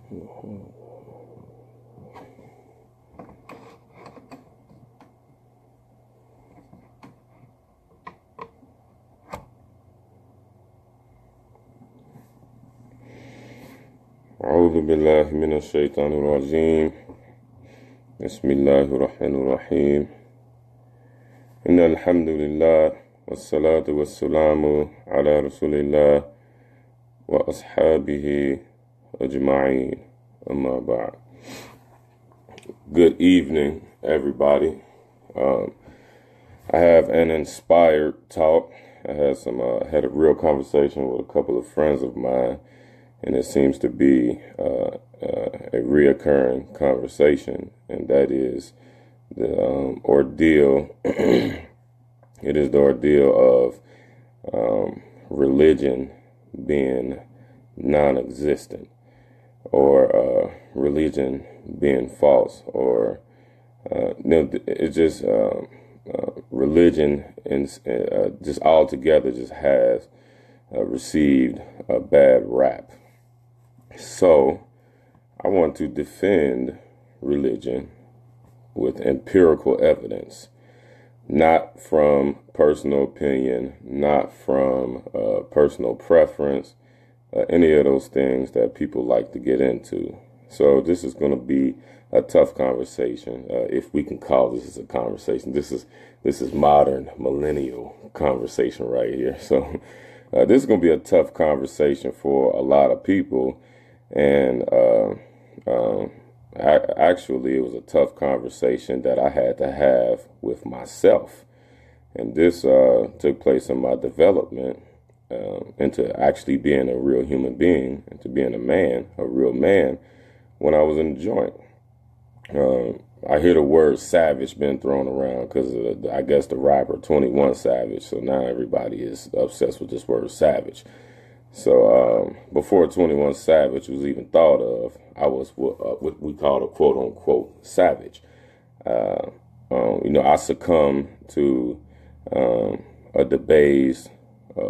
أعوذ بالله من الشيطان الرجيم بسم الله الرحمن الرحيم إن الحمد لله والصلاة والسلام على رسول الله وأصحابه أجمعين أما بعد. Good evening, everybody. I have an inspired talk. I had a real conversation with a couple of friends of mine, and it seems to be a reoccurring conversation, and that is the ordeal. It is the ordeal of religion being non-existent, or religion being false, or it's just religion and just altogether just has received a bad rap. So I want to defend religion with empirical evidence, not from personal opinion, not from personal preference, any of those things that people like to get into. So this is going to be a tough conversation, if we can call this a conversation. This is modern millennial conversation right here. So this is going to be a tough conversation for a lot of people. And actually, it was a tough conversation that I had to have with myself. And this took place in my development into actually being a real human being, and to being a real man, when I was in the joint. I hear the word savage been thrown around because I guess the rapper 21 Savage. So now everybody is obsessed with this word savage. So before 21 Savage was even thought of, I was what we call a quote unquote savage. I succumbed to a debased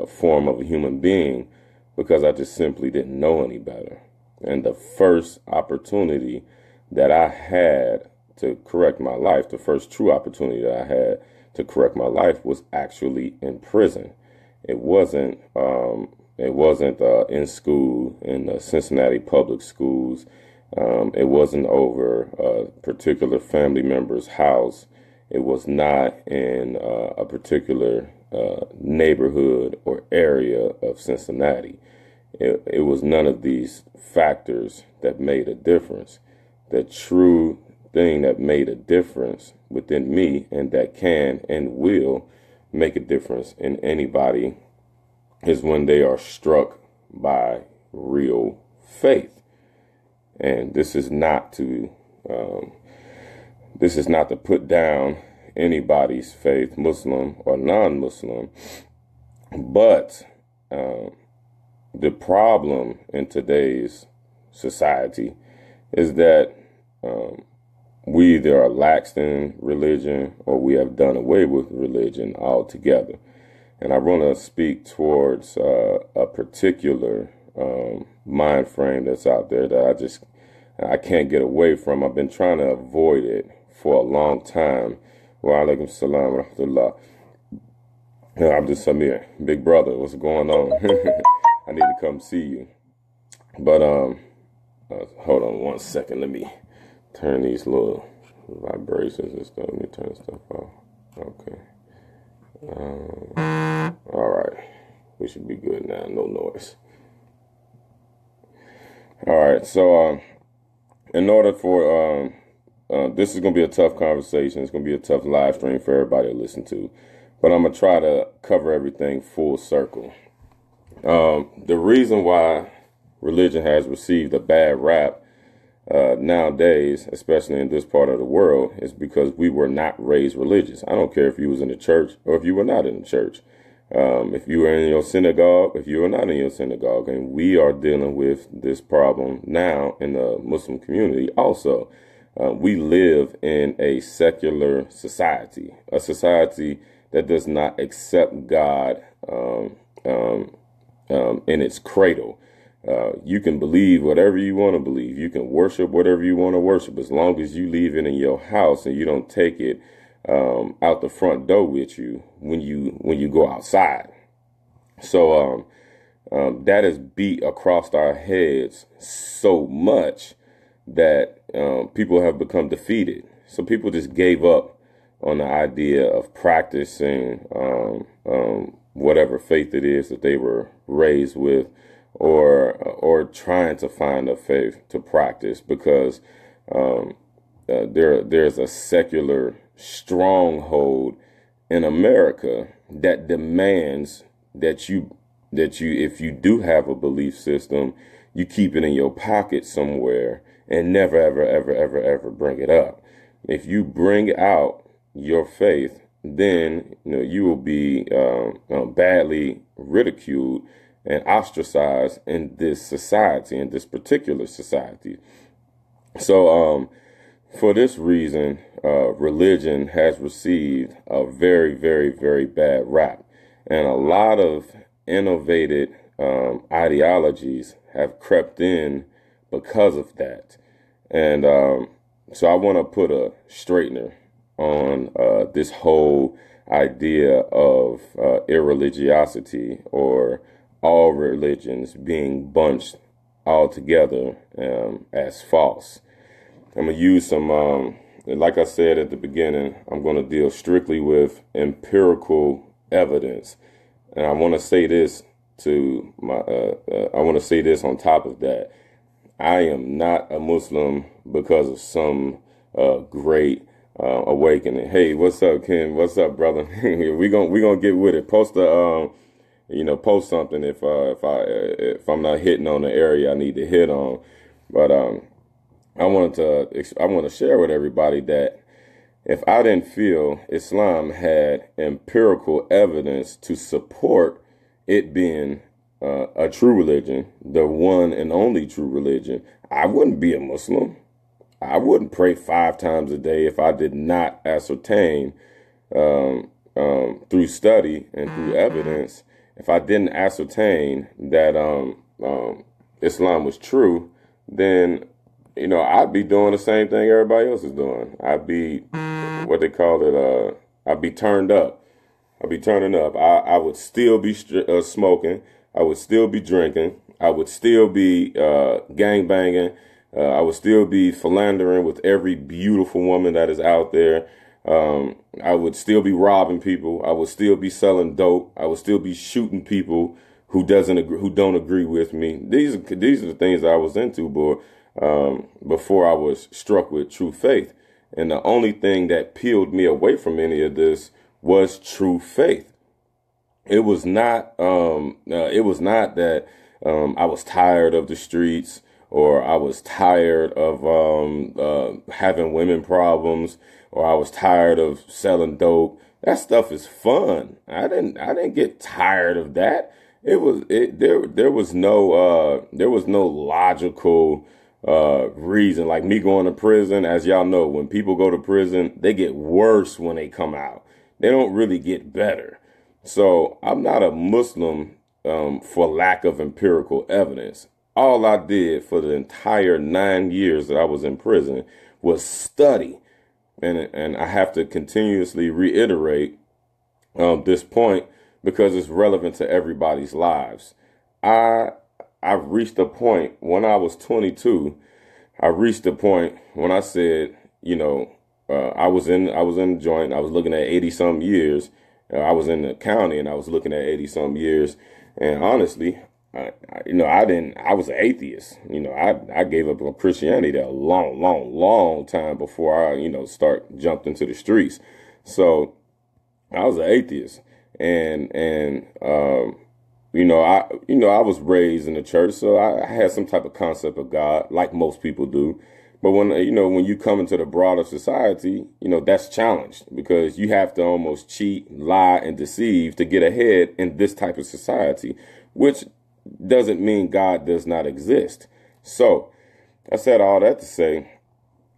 form of a human being because I just simply didn't know any better. And the first opportunity that I had to correct my life, the first true opportunity that I had to correct my life, was actually in prison. It wasn't in school, in the Cincinnati public schools. It wasn't over a particular family member's house. It was not in a particular neighborhood or area of Cincinnati. It was none of these factors that made a difference. The true thing that made a difference within me, and that can and will make a difference in anybody, is when they are struck by real faith. And this is not to put down anybody's faith, Muslim or non-Muslim, but the problem in today's society is that we either are laxed in religion, or we have done away with religion altogether. And I want to speak towards a particular mind frame that's out there that I can't get away from. I've been trying to avoid it for a long time. Wa alaikum salam wa rahmatullah. Abdul Samir, big brother, what's going on? I need to come see you. But hold on one second. Let me turn these little vibrations and stuff. Let me turn stuff off. Okay. All right. We should be good now. No noise. All right. So in order for this is going to be a tough conversation. It's going to be a tough live stream for everybody to listen to. But I'm going to try to cover everything full circle. The reason why religion has received a bad rap nowadays, especially in this part of the world, is because we were not raised religious. I don't care if you was in the church or if you were not in the church. If you were in your synagogue, if you were not in your synagogue, and we are dealing with this problem now in the Muslim community also. We live in a secular society, a society that does not accept God in its cradle. You can believe whatever you want to believe. You can worship whatever you want to worship, as long as you leave it in your house and you don't take it out the front door with you when you go outside. So that is beat across our heads so much that people have become defeated. So people just gave up on the idea of practicing whatever faith it is that they were raised with, or trying to find a faith to practice, because there's a secular stronghold in America that demands that you if you do have a belief system, you keep it in your pocket somewhere and never ever bring it up. If you bring out your faith, then you will be badly ridiculed and ostracized in this society, in this particular society. So for this reason, religion has received a very bad rap, and a lot of innovated ideologies have crept in because of that. And so I want to put a straightener on this whole idea of irreligiosity, or all religions being bunched all together as false. I'm going to use some, like I said at the beginning, I'm going to deal strictly with empirical evidence. And I want to say this to I want to say this on top of that. I am not a Muslim because of some great awakening. Hey, what's up, Ken? What's up, brother? we gonna get with it. Post post something if I'm not hitting on the area I need to hit on. But I want to share with everybody that if I didn't feel Islam had empirical evidence to support it being a true religion, the one and only true religion, I wouldn't be a Muslim. I wouldn't pray 5 times a day if I did not ascertain through study and through evidence. If I didn't ascertain that Islam was true, then I'd be doing the same thing everybody else is doing. I'd be what they call it. I'd be turned up. I'd be turning up. I would still be smoking. I would still be drinking. I would still be gang banging. I would still be philandering with every beautiful woman that is out there. I would still be robbing people. I would still be selling dope. I would still be shooting people who don't agree with me. These are the things that I was into, before I was struck with true faith. And the only thing that peeled me away from any of this was true faith. It was not that I was tired of the streets, or I was tired of having women problems, or I was tired of selling dope. That stuff is fun. I didn't get tired of that. There was no logical reason. Like me going to prison, as y'all know, when people go to prison, they get worse when they come out. They don't really get better. So I'm not a Muslim for lack of empirical evidence. All I did for the entire 9 years that I was in prison was study. And I have to continuously reiterate this point because it's relevant to everybody's lives. I've reached a point when I was 22. I reached a point when I said, I was in the joint. I was looking at 80 some years. I was in the county and I was looking at 80 some years. And honestly, I was an atheist. I gave up on Christianity a long time before I, jumped into the streets. So I was an atheist, and I was raised in the church, so I had some type of concept of God, like most people do. But when you come into the broader society, that's challenged because you have to almost cheat, lie, and deceive to get ahead in this type of society, which doesn't mean God does not exist. So I said all that to say,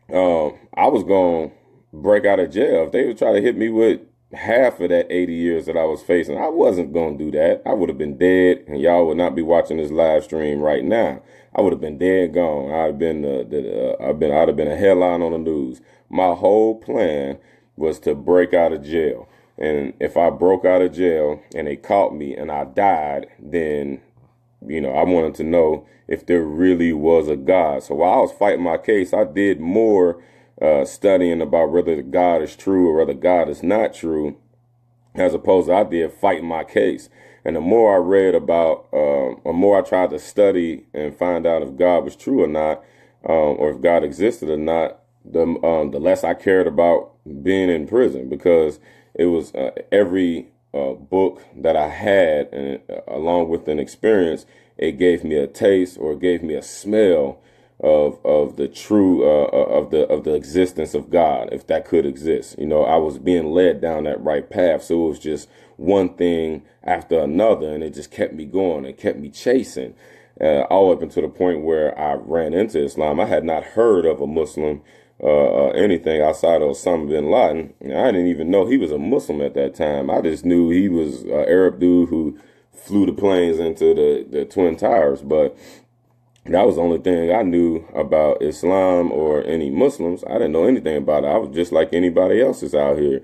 I was going to break out of jail. If they would try to hit me with half of that 80 years that I was facing. I wasn't going to do that. I would have been dead, and y'all would not be watching this live stream right now. I would have been dead gone. I'd have been a headline on the news. My whole plan was to break out of jail. And if I broke out of jail and they caught me and I died, then, I wanted to know if there really was a God. So while I was fighting my case, I did more studying about whether God is true or whether God is not true, as opposed to I did fighting my case. And the more I read about, or more I tried to study and find out if God was true or not, or if God existed or not, the less I cared about being in prison, because it was every book that I had, and along with an experience, it gave me a taste, or it gave me a smell of the true of the existence of God, if that could exist. I was being led down that right path, so it was just one thing after another, and it just kept me going and kept me chasing, all up until the point where I ran into Islam. I had not heard of a Muslim anything outside of Osama bin Laden. I didn't even know he was a Muslim at that time. I just knew he was an Arab dude who flew the planes into the Twin Towers, but that was the only thing I knew about Islam or any Muslims. I didn't know anything about it. I was just like anybody else is out here,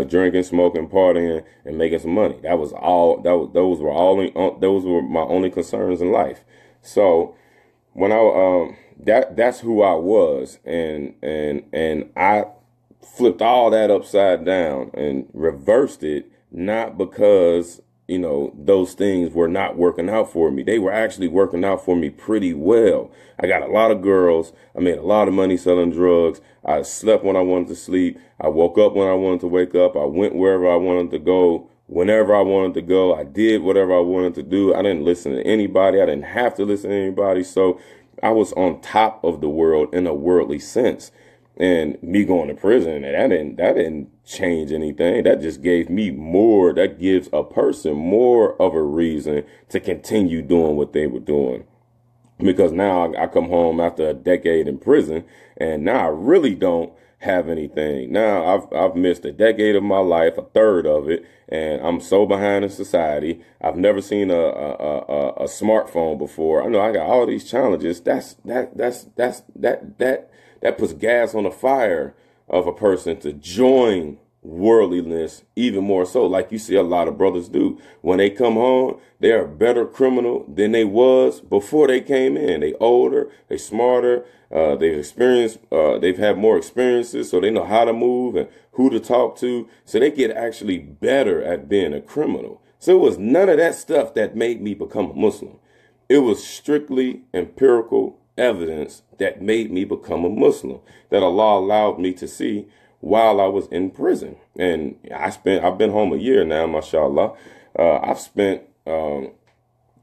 drinking, smoking, partying, and making some money. That was all. Those were my only concerns in life. So when that's who I was, and I flipped all that upside down and reversed it, not because those things were not working out for me. They were actually working out for me pretty well. I got a lot of girls. I made a lot of money selling drugs. I slept when I wanted to sleep. I woke up when I wanted to wake up. I went wherever I wanted to go, whenever I wanted to go. I did whatever I wanted to do. I didn't listen to anybody. I didn't have to listen to anybody. So I was on top of the world in a worldly sense. And me going to prison, that didn't change anything. That just gave me more. That gives a person more of a reason to continue doing what they were doing. Because now I come home after a decade in prison, and now I really don't have anything. Now I've missed a decade of my life, a third of it, and I'm so behind in society. I've never seen a smartphone before. I know I got all these challenges. That puts gas on the fire of a person to join worldliness even more so, like you see a lot of brothers do. When they come home, they're a better criminal than they was before they came in. They older, they smarter, they've experienced, they've had more experiences, so they know how to move and who to talk to. So they get actually better at being a criminal. So it was none of that stuff that made me become a Muslim. It was strictly empirical evidence that made me become a Muslim, that Allah allowed me to see while I was in prison. And I've been home a year now, mashallah. I've spent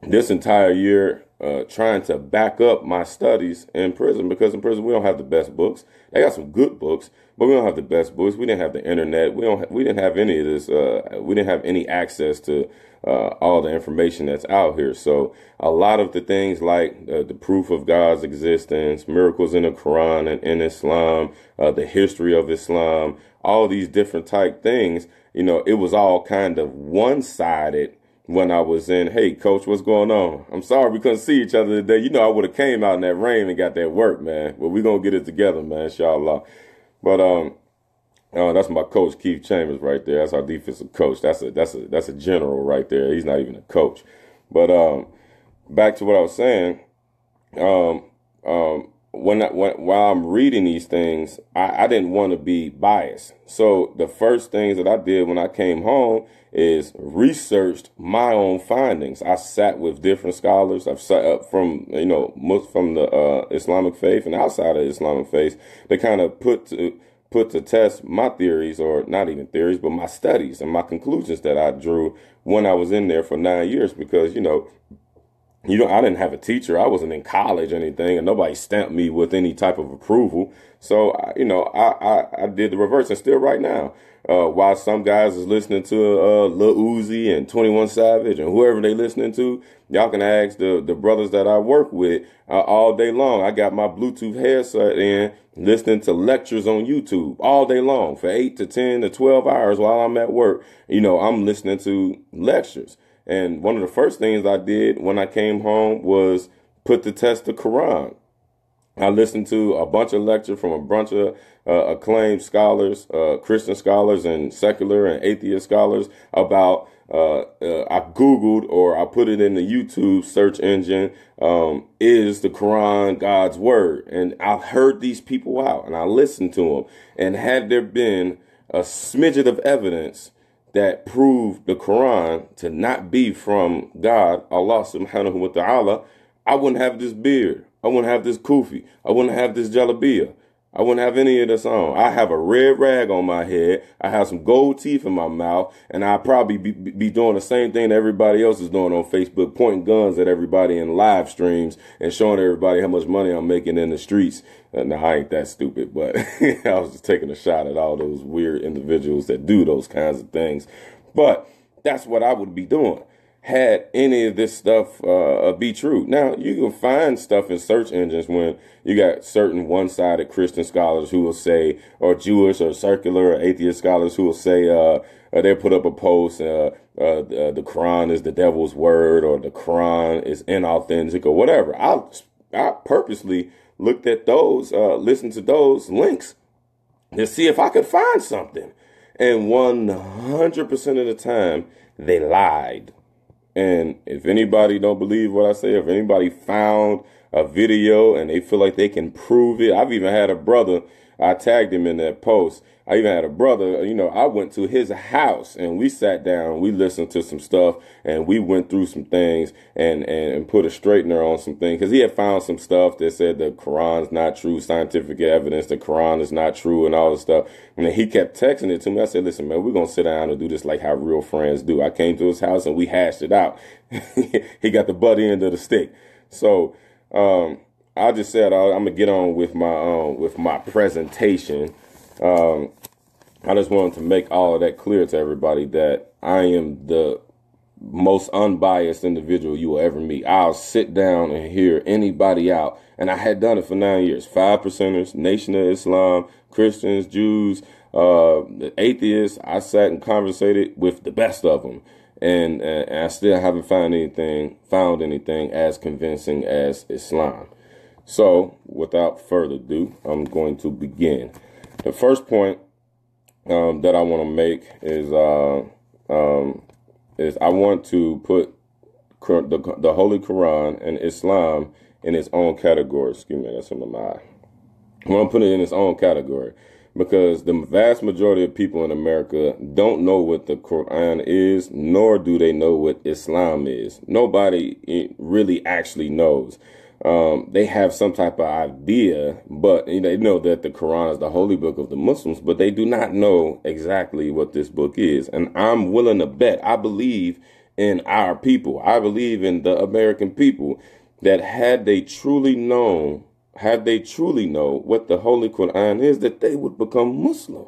this entire year trying to back up my studies in prison, because in prison we don't have the best books. They got some good books, but we don't have the best books. We didn't have the internet. We didn't have any of this. We didn't have any access to all the information that's out here. So a lot of the things like the proof of God's existence, miracles in the Quran and in Islam, the history of Islam, all these different type things, it was all kind of one-sided when I was in. Hey, coach, what's going on? I'm sorry we couldn't see each other today. I would have came out in that rain and got that work, man. But we're going to get it together, man, inshallah. But that's my coach, Keith Chambers, right there. That's our defensive coach. That's a general right there. He's not even a coach. But back to what I was saying. While I'm reading these things, I didn't want to be biased. So the first things that I did when I came home is researched my own findings. I sat with different scholars. I've sat up from the Islamic faith and outside of Islamic faith. They kind of put to test my theories, or not even theories, but my studies and my conclusions that I drew when I was in there for 9 years. Because, I didn't have a teacher. I wasn't in college or anything, and nobody stamped me with any type of approval. So, I did the reverse, and still right now, while some guys is listening to Lil Uzi and 21 Savage and whoever they listening to, y'all can ask the brothers that I work with all day long. I got my Bluetooth headset in, listening to lectures on YouTube all day long for 8 to 10 to 12 hours while I'm at work. I'm listening to lectures. And one of the first things I did when I came home was put to test the Quran. I listened to a bunch of lectures from a bunch of acclaimed scholars, Christian scholars and secular and atheist scholars about, I Googled or I put it in the YouTube search engine, is the Quran God's word? And I heard these people out and I listened to them. And had there been a smidget of evidence that proved the Quran to not be from God, Allah subhanahu wa ta'ala, I wouldn't have this beard. I wouldn't have this kufi. I wouldn't have this jalabiyah. I wouldn't have any of this on. I have a red rag on my head. I have some gold teeth in my mouth. And I'd probably be doing the same thing that everybody else is doing on Facebook, pointing guns at everybody in live streams and showing everybody how much money I'm making in the streets. Now, I ain't that stupid, but I was just taking a shot at all those weird individuals that do those kinds of things. But that's what I would be doing had any of this stuff be true. Now, you can find stuff in search engines when you got certain one-sided Christian scholars who will say, or Jewish or secular or atheist scholars who will say, they'll put up a post, the Quran is the devil's word, or the Quran is inauthentic, or whatever. I purposely looked at those, listened to those links to see if I could find something. And 100% of the time, they lied. And if anybody don't believe what I say, if anybody found a video and they feel like they can prove it, I've even had a brother, I tagged him in that post. I even had a brother, I went to his house and we sat down, we listened to some stuff and we went through some things and put a straightener on some things. Because he had found some stuff that said the Quran's not true, scientific evidence, the Quran is not true and all this stuff. And then he kept texting it to me. I said, listen, man, we're going to sit down and do this like how real friends do. I came to his house and we hashed it out. He got the butt end of the stick. So I just said I'm going to get on with my presentation. I just wanted to make all of that clear to everybody that I am the most unbiased individual you will ever meet. I'll sit down and hear anybody out. And I had done it for 9 years. 5%ers, Nation of Islam, Christians, Jews, the atheists. I sat and conversated with the best of them. And I still haven't found anything as convincing as Islam. So without further ado, I'm going to begin. The first point that I want to make is I want to put the Holy Quran and Islam in its own category. Excuse me, that's in my eye. I want to put it in its own category because the vast majority of people in America don't know what the Quran is, nor do they know what Islam is. Nobody really actually knows. They have some type of idea, but they know that the Quran is the holy book of the Muslims, but they do not know exactly what this book is. And I'm willing to bet, I believe in our people. I believe in the American people that had they truly know what the Holy Quran is, that they would become Muslim.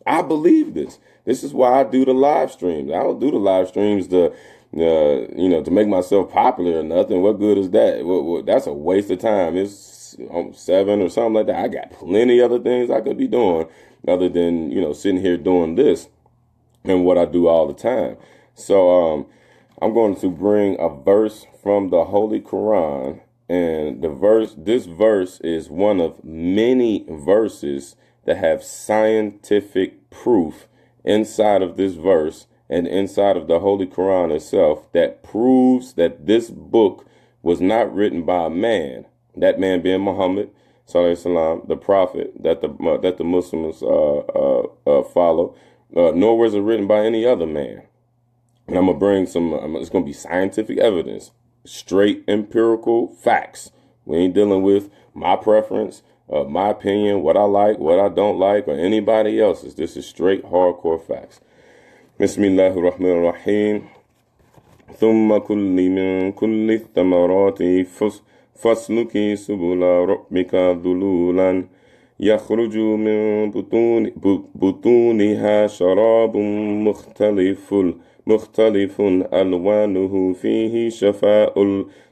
I believe this. This is why I do the live streams. I don't do the live streams to make myself popular or nothing. What good is that? That's a waste of time. It's 7 or something like that. I got plenty other things I could be doing other than, sitting here doing this and what I do all the time. So, I'm going to bring a verse from the Holy Quran, and this verse is one of many verses that have scientific proof inside of this verse and inside of the Holy Quran itself that proves that this book was not written by a man, that man being Muhammad, sallallahu alaihi wasallam, the prophet that the Muslims follow, nor was it written by any other man. And I'm going to bring it's going to be scientific evidence, straight empirical facts. We ain't dealing with my preference, my opinion, what I like, what I don't like, or anybody else's. This is straight hardcore facts. Bismillahir Rahmanir Rahim. ثم كلي من كل الثمرات فاسلكي سبل ربك ذلولا يخرج من بطونها شراب مختلف ألوانه فيه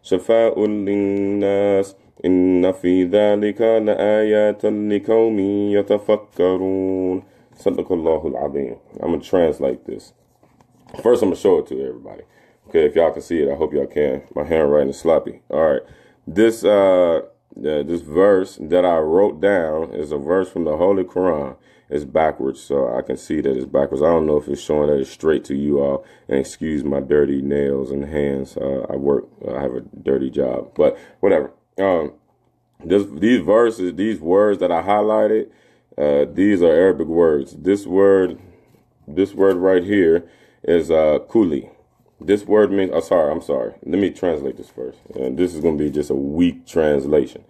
شفاء للناس إن في ذلك لآيات لقوم يتفكرون. صدق الله العظيم. I'm going to translate this. First, I'm going to show it to everybody. Okay, if y'all can see it, I hope y'all can. My handwriting is sloppy. All right. This verse that I wrote down is a verse from the Holy Quran. It's backwards, so I can see that it's backwards. I don't know if it's showing that it's straight to you all. And excuse my dirty nails and hands. I have a dirty job, but whatever. These verses, these words that I highlighted, these are Arabic words. This word right here is kuli. This word means, I'm sorry. Let me translate this first. This is going to be just a weak translation.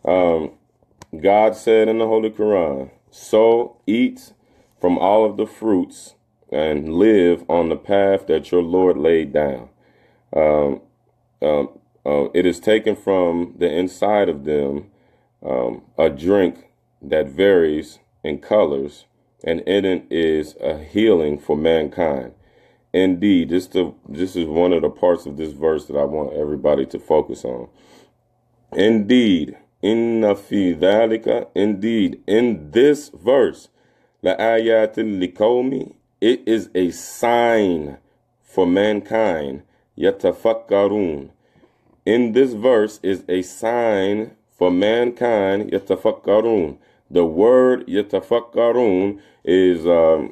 God said in the Holy Quran, so eat from all of the fruits and live on the path that your Lord laid down. It is taken from the inside of them a drink that varies in colors, and in it is a healing for mankind. Indeed, this is one of the parts of this verse that I want everybody to focus on. Indeed, inna fi dhalika, indeed, in this verse, la ayatil liqawmi, it is a sign for mankind, yatafakkarun. In this verse is a sign for mankind, yatafakkarun. The word yatafakkarun is,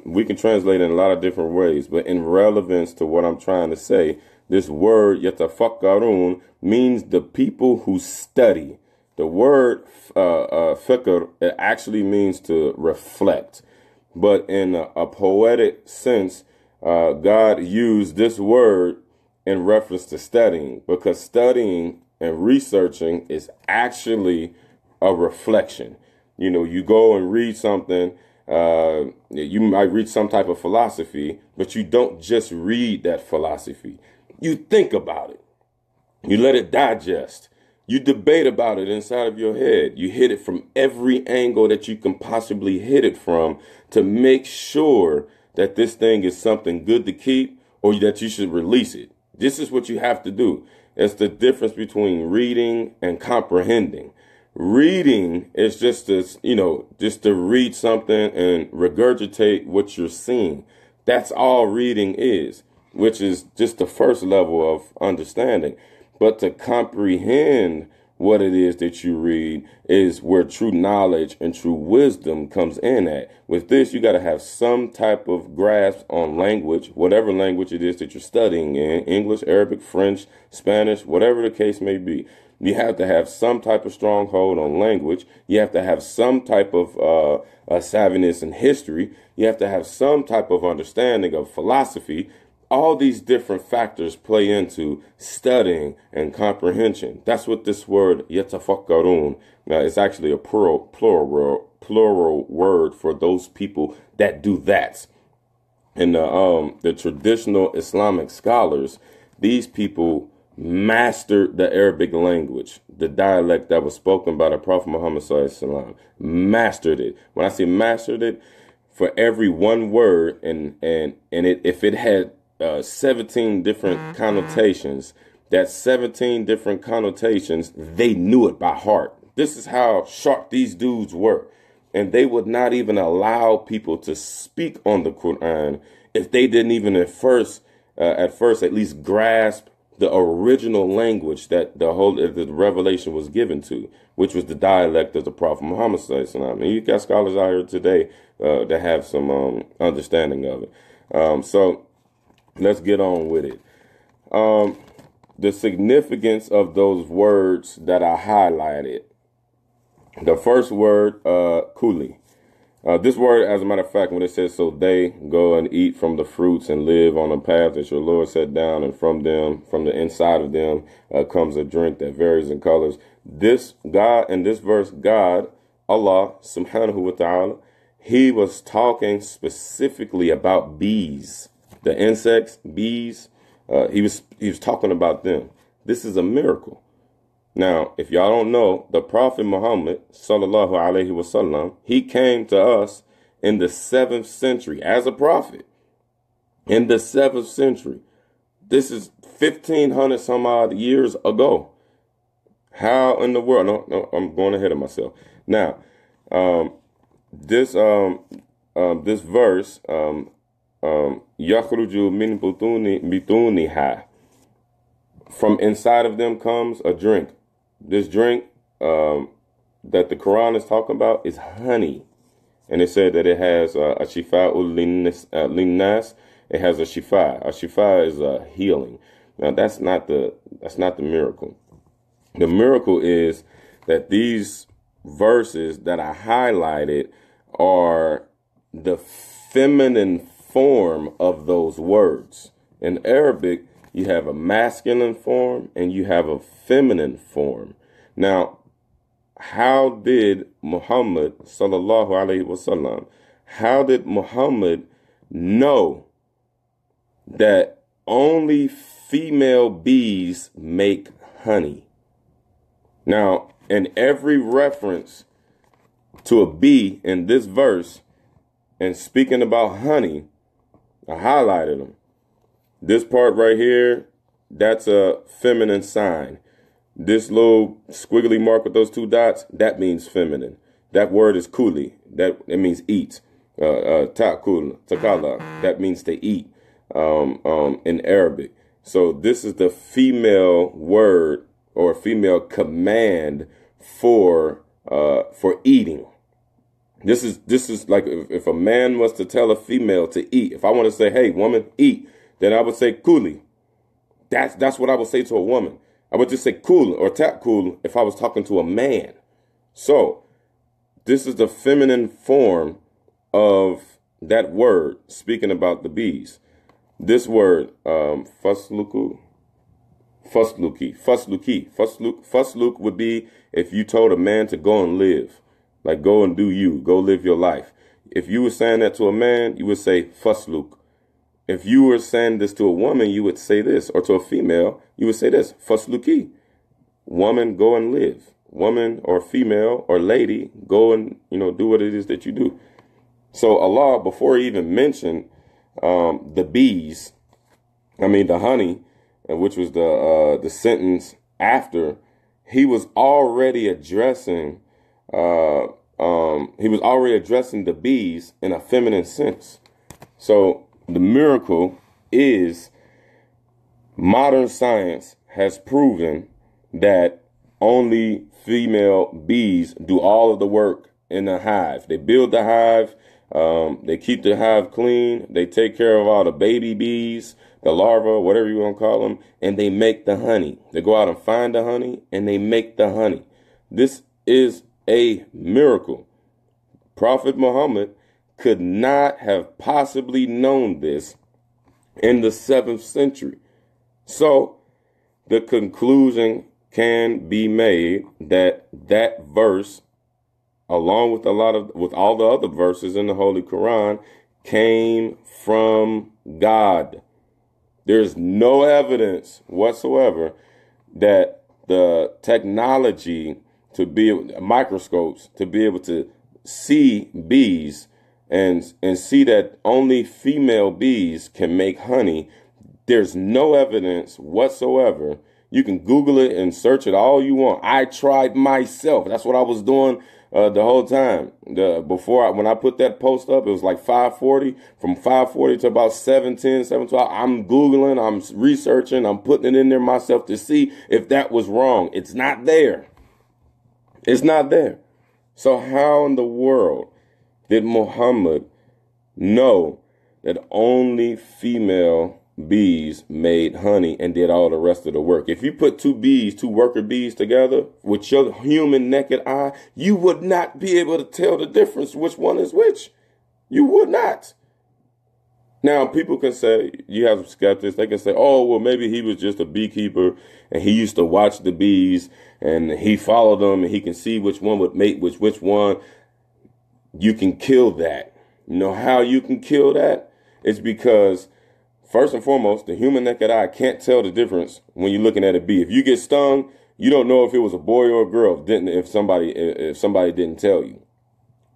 we can translate it in a lot of different ways, but in relevance to what I'm trying to say, this word yatafakkarun means the people who study. The word fikr, it actually means to reflect. But in a poetic sense, God used this word in reference to studying, because studying and researching is actually a reflection. You know, you go and read something, you might read some type of philosophy, but you don't just read that philosophy. You think about it. You let it digest. You debate about it inside of your head. You hit it from every angle that you can possibly hit it from to make sure that this thing is something good to keep or that you should release it. This is what you have to do. It's the difference between reading and comprehending. Reading is just to read something and regurgitate what you're seeing. That's all reading is, which is just the first level of understanding. But to comprehend what it is that you read is where true knowledge and true wisdom comes in at. With this, you got to have some type of grasp on language, whatever language it is that you're studying in, English, Arabic, French, Spanish, whatever the case may be. You have to have some type of stronghold on language. You have to have some type of savviness in history. You have to have some type of understanding of philosophy. All these different factors play into studying and comprehension. That's what this word yatafakkarun. Now, it's actually a plural word for those people that do that. And the traditional Islamic scholars, these people mastered the Arabic language, the dialect that was spoken by the Prophet Muhammad SAW. Mastered it. When I say mastered it, for every one word, if it had 17 different connotations, that 17 different connotations, they knew it by heart. This is how sharp these dudes were. And they would not even allow people to speak on the Quran if they didn't even at first at least grasp the original language that the revelation was given to, which was the dialect of the Prophet Muhammad SAW. And you got scholars out here today that have some understanding of it. So let's get on with it. The significance of those words that I highlighted. The first word, kuli. This word, as a matter of fact, when it says, so they go and eat from the fruits and live on a path that your Lord set down, and from the inside of them, comes a drink that varies in colors. This God, in this verse, God, Allah, subhanahu wa ta'ala, he was talking specifically about bees, the insects, bees, He was talking about them. This is a miracle. Now, if y'all don't know, the Prophet Muhammad, sallallahu alaihi wasallam, he came to us in the 7th century as a prophet. In the 7th century. This is 1,500 some odd years ago. How in the world? No, I'm going ahead of myself. Now, this verse, yakhruju min bituniha, from inside of them comes a drink. This drink that the Quran is talking about is honey, and it said that it has a shifa'ul linnas. It has a shifa. A shifa is a healing. Now that's not the miracle. The miracle is that these verses that I highlighted are the feminine form of those words. In Arabic, you have a masculine form and you have a feminine form. Now, how did Muhammad sallallahu alaihi wasallam, how did Muhammad know that only female bees make honey? Now, in every reference to a bee in this verse and speaking about honey, I highlighted them. This part right here, that's a feminine sign. This little squiggly mark with those 2 dots, that means feminine. That word is kuli. It means eat. Ta'kul, takala, that means to eat in Arabic. So this is the female word or female command for eating. This is like if a man was to tell a female to eat. If I want to say, hey, woman, eat, then I would say kuli. That's what I would say to a woman. I would just say kul or ta'kul if I was talking to a man. So this is the feminine form of that word speaking about the bees. This word, fasluk would be if you told a man to go and live, like go and do you, go live your life. If you were saying that to a man, you would say fasluk. If you were saying this to a woman, you would say this, or to a female, you would say this, fasluki. Woman, go and live. Woman or female or lady, go and, do what it is that you do. So Allah, before he even mentioned the bees, the honey, which was the sentence after, he was already addressing the bees in a feminine sense. So the miracle is modern science has proven that only female bees do all of the work in the hive. They build the hive. They keep the hive clean. They take care of all the baby bees, the larvae, whatever you want to call them, and they make the honey. They go out and find the honey, and they make the honey. This is a miracle. Prophet Muhammad could not have possibly known this in the 7th century. So the conclusion can be made that that verse, along with all the other verses in the Holy Quran, came from God. There's no evidence whatsoever that the technology to be microscopes to be able to see bees and see that only female bees can make honey. There's no evidence whatsoever. You can Google it and search it all you want. I tried myself. That's what I was doing the whole time. When I put that post up, it was like 5:40. From 5:40 to about 7:10, 7:12, I'm Googling, I'm researching, I'm putting it in there myself to see if that was wrong. It's not there. It's not there. So how in the world did Muhammad know that only female bees made honey and did all the rest of the work? If you put two worker bees together with your human naked eye, you would not be able to tell the difference which one is which. You would not. Now, people can say, you have skeptics, they can say, oh, well, maybe he was just a beekeeper and he used to watch the bees and he followed them and he can see which one would mate with which one. You can kill that. You know how you can kill that? It's because First and foremost, the human naked eye can't tell the difference when you're looking at a bee. If you get stung, you don't know if it was a boy or a girl if somebody didn't tell you.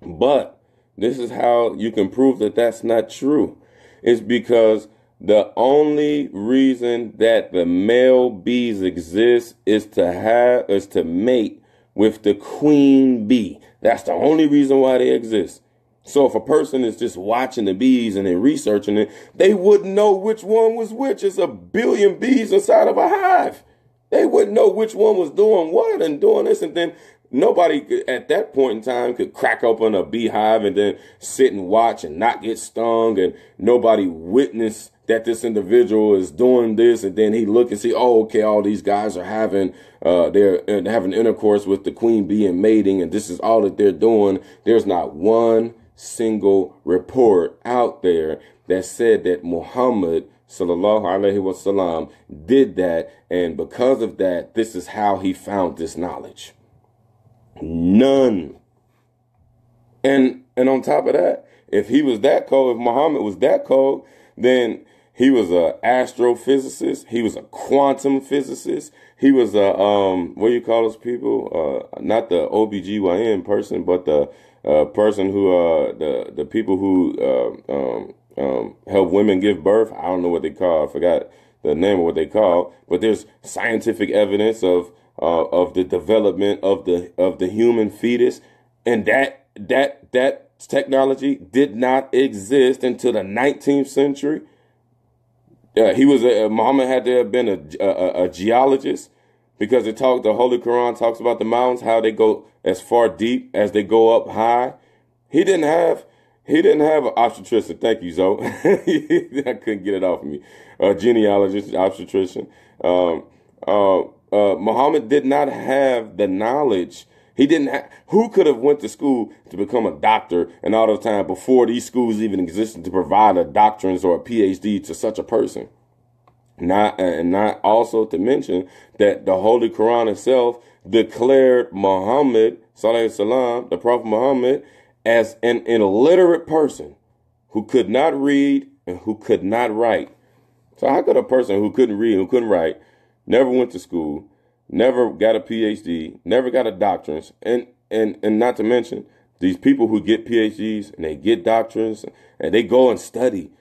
But this is how you can prove that that's not true. It's because the only reason that the male bees exist is to mate with the queen bee. That's the only reason why they exist. So if a person is just watching the bees and they're researching it, they wouldn't know which one was which. It's a billion bees inside of a hive. They wouldn't know which one was doing what and doing this. And then nobody at that point in time could crack open a beehive and then sit and watch and not get stung. And nobody witness that this individual is doing this. And then he look and see, oh, okay, all these guys are having having intercourse with the queen bee and mating. And this is all that they're doing. There's not one single report out there that said that Muhammad sallallahu alaihi wasallam did that, and because of that, this is how he found this knowledge. None. And on top of that, if he was that cold, if Muhammad was that cold, then he was an astrophysicist, he was a quantum physicist, he was a what do you call those people? Not the OBGYN person, but the person who the people who help women give birth. I don't know what they call. I forgot the name of what they call. But there's scientific evidence of the development of the human fetus, and that technology did not exist until the 19th century. Muhammad had to have been a geologist, because the Holy Quran talks about the mountains, how they go as far deep as they go up high. He didn't have an obstetrician. Thank you, Zoe. I couldn't get it off of me. Genealogist, obstetrician. Muhammad did not have the knowledge. Who could have went to school to become a doctor and all the time before these schools even existed to provide a doctorate or a PhD to such a person? Not also to mention that the Holy Quran itself declared Muhammad, sallallahu alaihi wasallam, the Prophet Muhammad, as an illiterate person who could not read and who could not write. So how could a person who couldn't read, who couldn't write, never went to school, never got a PhD, never got a doctorate, and not to mention these people who get PhDs and they get doctorates and they go and study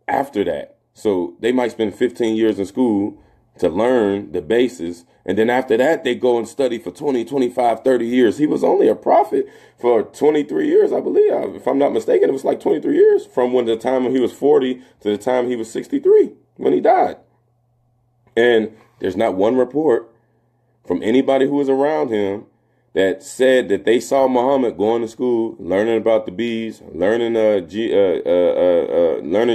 after that. So they might spend 15 years in school to learn the basis. And then after that, they go and study for 20, 25, 30 years. He was only a prophet for 23 years, I believe. If I'm not mistaken, it was like 23 years from the time when he was 40 to the time he was 63 when he died. And there's not one report from anybody who was around him that said that they saw Muhammad going to school, learning about the bees, learning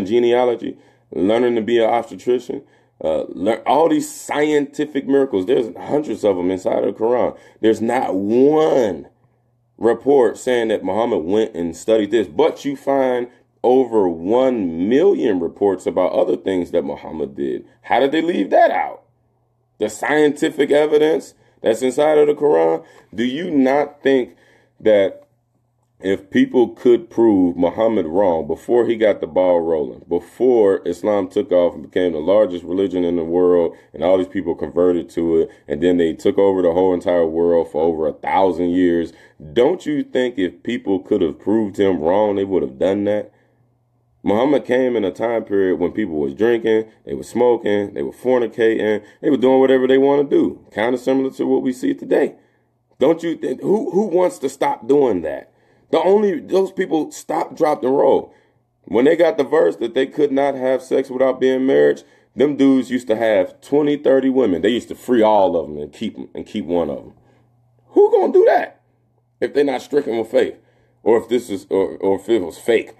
genealogy, learning to be an obstetrician, learn all these scientific miracles. There's hundreds of them inside of the Quran. There's not one report saying that Muhammad went and studied this, but you find over 1 million reports about other things that Muhammad did. How did they leave that out? The scientific evidence that's inside of the Quran. Do you not think that if people could prove Muhammad wrong before he got the ball rolling, before Islam took off and became the largest religion in the world and all these people converted to it, and then they took over the whole entire world for over 1,000 years, don't you think if people could have proved him wrong, they would have done that? Muhammad came in a time period when people was drinking, they were smoking, they were fornicating, they were doing whatever they want to do. Kind of similar to what we see today. Don't you think, who wants to stop doing that? Those people stop, dropped, and roll. When they got the verse that they could not have sex without being married, them dudes used to have 20, 30 women. They used to free all of them and keep one of them. Who gonna do that if they're not stricken with faith, or if this is, or if it was fake?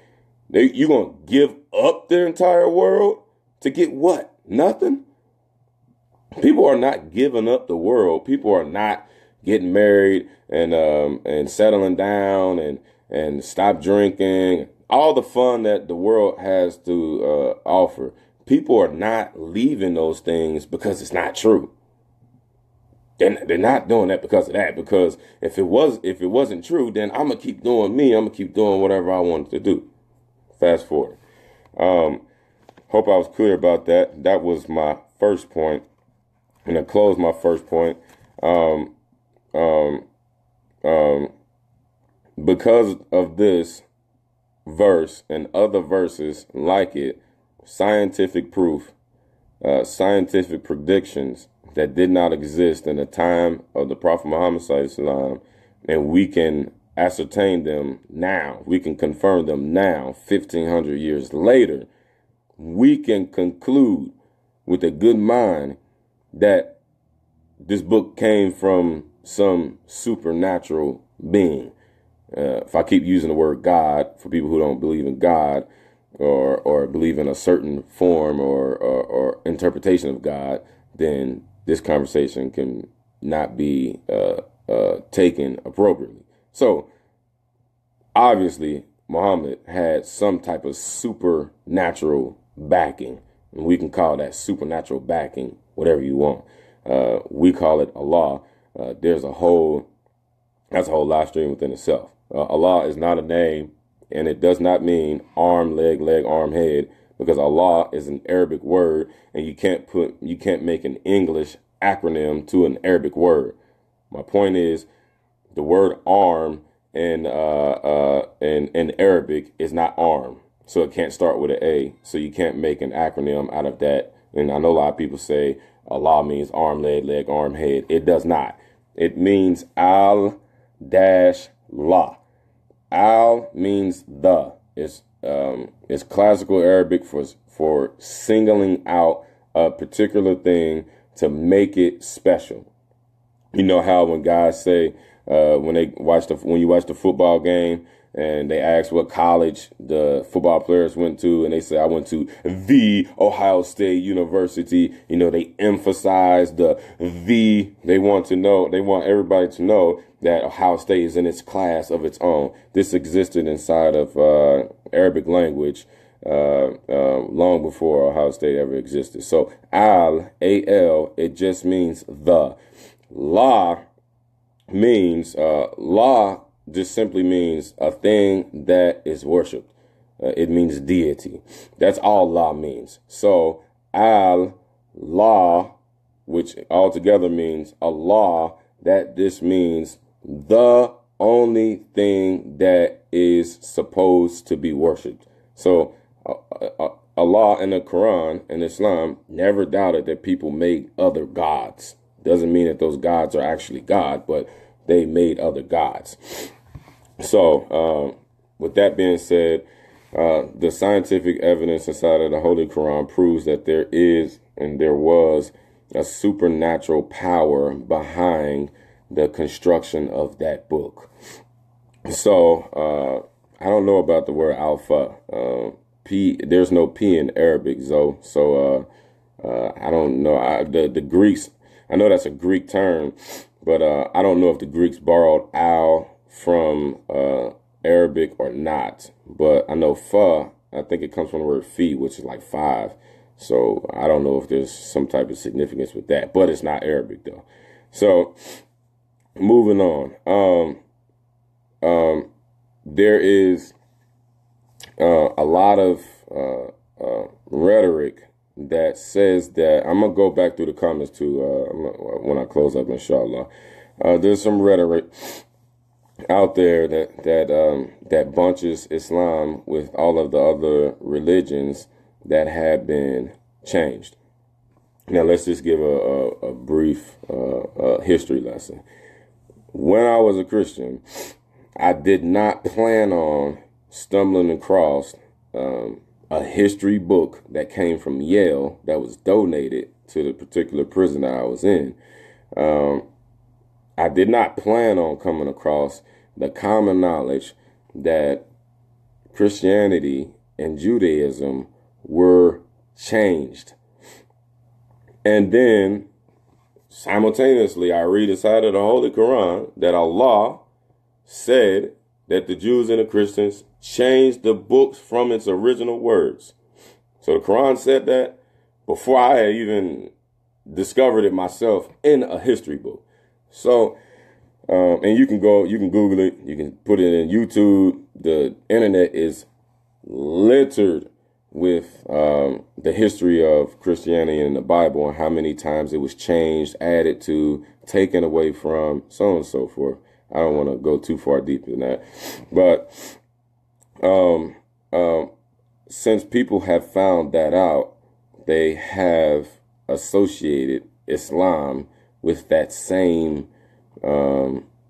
You gonna give up their entire world to get what? Nothing. People are not giving up the world. People are not getting married and settling down and stop drinking. All the fun that the world has to offer. People are not leaving those things because it's not true. They're not doing that because of that. Because if it wasn't true, then I'm gonna keep doing me. I'm gonna keep doing whatever I wanted to do. Fast forward. Hope I was clear about that. That was my first point. And to close my first point, um, um, um, because of this verse and other verses like it, scientific proof, scientific predictions that did not exist in the time of the Prophet Muhammad SAW, and we can ascertain them now. We can confirm them now, 1,500 years later. We can conclude with a good mind that this book came from some supernatural being. If I keep using the word God, for people who don't believe in God or believe in a certain form or interpretation of God, then this conversation can not be taken appropriately. So obviously, Muhammad had some type of supernatural backing, and we can call that supernatural backing whatever you want. We call it Allah. That's a whole live stream within itself. Allah is not a name, and it does not mean arm, leg, arm, head, because Allah is an Arabic word, and you can't make an English acronym to an Arabic word. My point is, the word arm in Arabic is not arm, so it can't start with an A. So you can't make an acronym out of that. And I know a lot of people say Allah means arm, leg, arm, head. It does not. It means al-la. Al means the. It's classical Arabic for singling out a particular thing to make it special. You know how when guys say when you watch the football game and they ask what college the football players went to, and they say, I went to the Ohio State University. You know, they emphasize the. They want everybody to know that Ohio State is in its class of its own. This existed inside of Arabic language long before Ohio State ever existed. So al, it just means the. La means la just simply means a thing that is worshipped. It means deity. That's all la means. So al-la, which altogether means Allah, that this means the only thing that is supposed to be worshipped. So Allah in the Quran and Islam never doubted that people made other gods. Doesn't mean that those gods are actually God, but they made other gods. So with that being said, the scientific evidence inside of the Holy Quran proves that there is and there was a supernatural power behind the construction of that book. So I don't know about the word alpha. There's no P in Arabic, Zoe. So I don't know. The Greeks, I know that's a Greek term, but I don't know if the Greeks borrowed al from Arabic or not. But I know fa, I think it comes from the word fi, which is like 5. So I don't know if there's some type of significance with that, but it's not Arabic though. So moving on, there is a lot of rhetoric that says that, I'm gonna go back through the comments too when I close up, inshallah. There's some rhetoric out there that bunches Islam with all of the other religions that have been changed. Now let's just give a brief history lesson. When I was a Christian, I did not plan on stumbling across a history book that came from Yale that was donated to the particular prison that I was in. I did not plan on coming across the common knowledge that Christianity and Judaism were changed. And then simultaneously, I read inside of the Holy Quran that Allah said that the Jews and the Christians changed the books from its original words. So the Quran said that before I had even discovered it myself in a history book. So, and you can Google it, you can put it in YouTube. The internet is littered with the history of Christianity in the Bible and how many times it was changed, added to, taken away from, so on and so forth. I don't want to go too far deeper than that. But since people have found that out, they have associated Islam with that same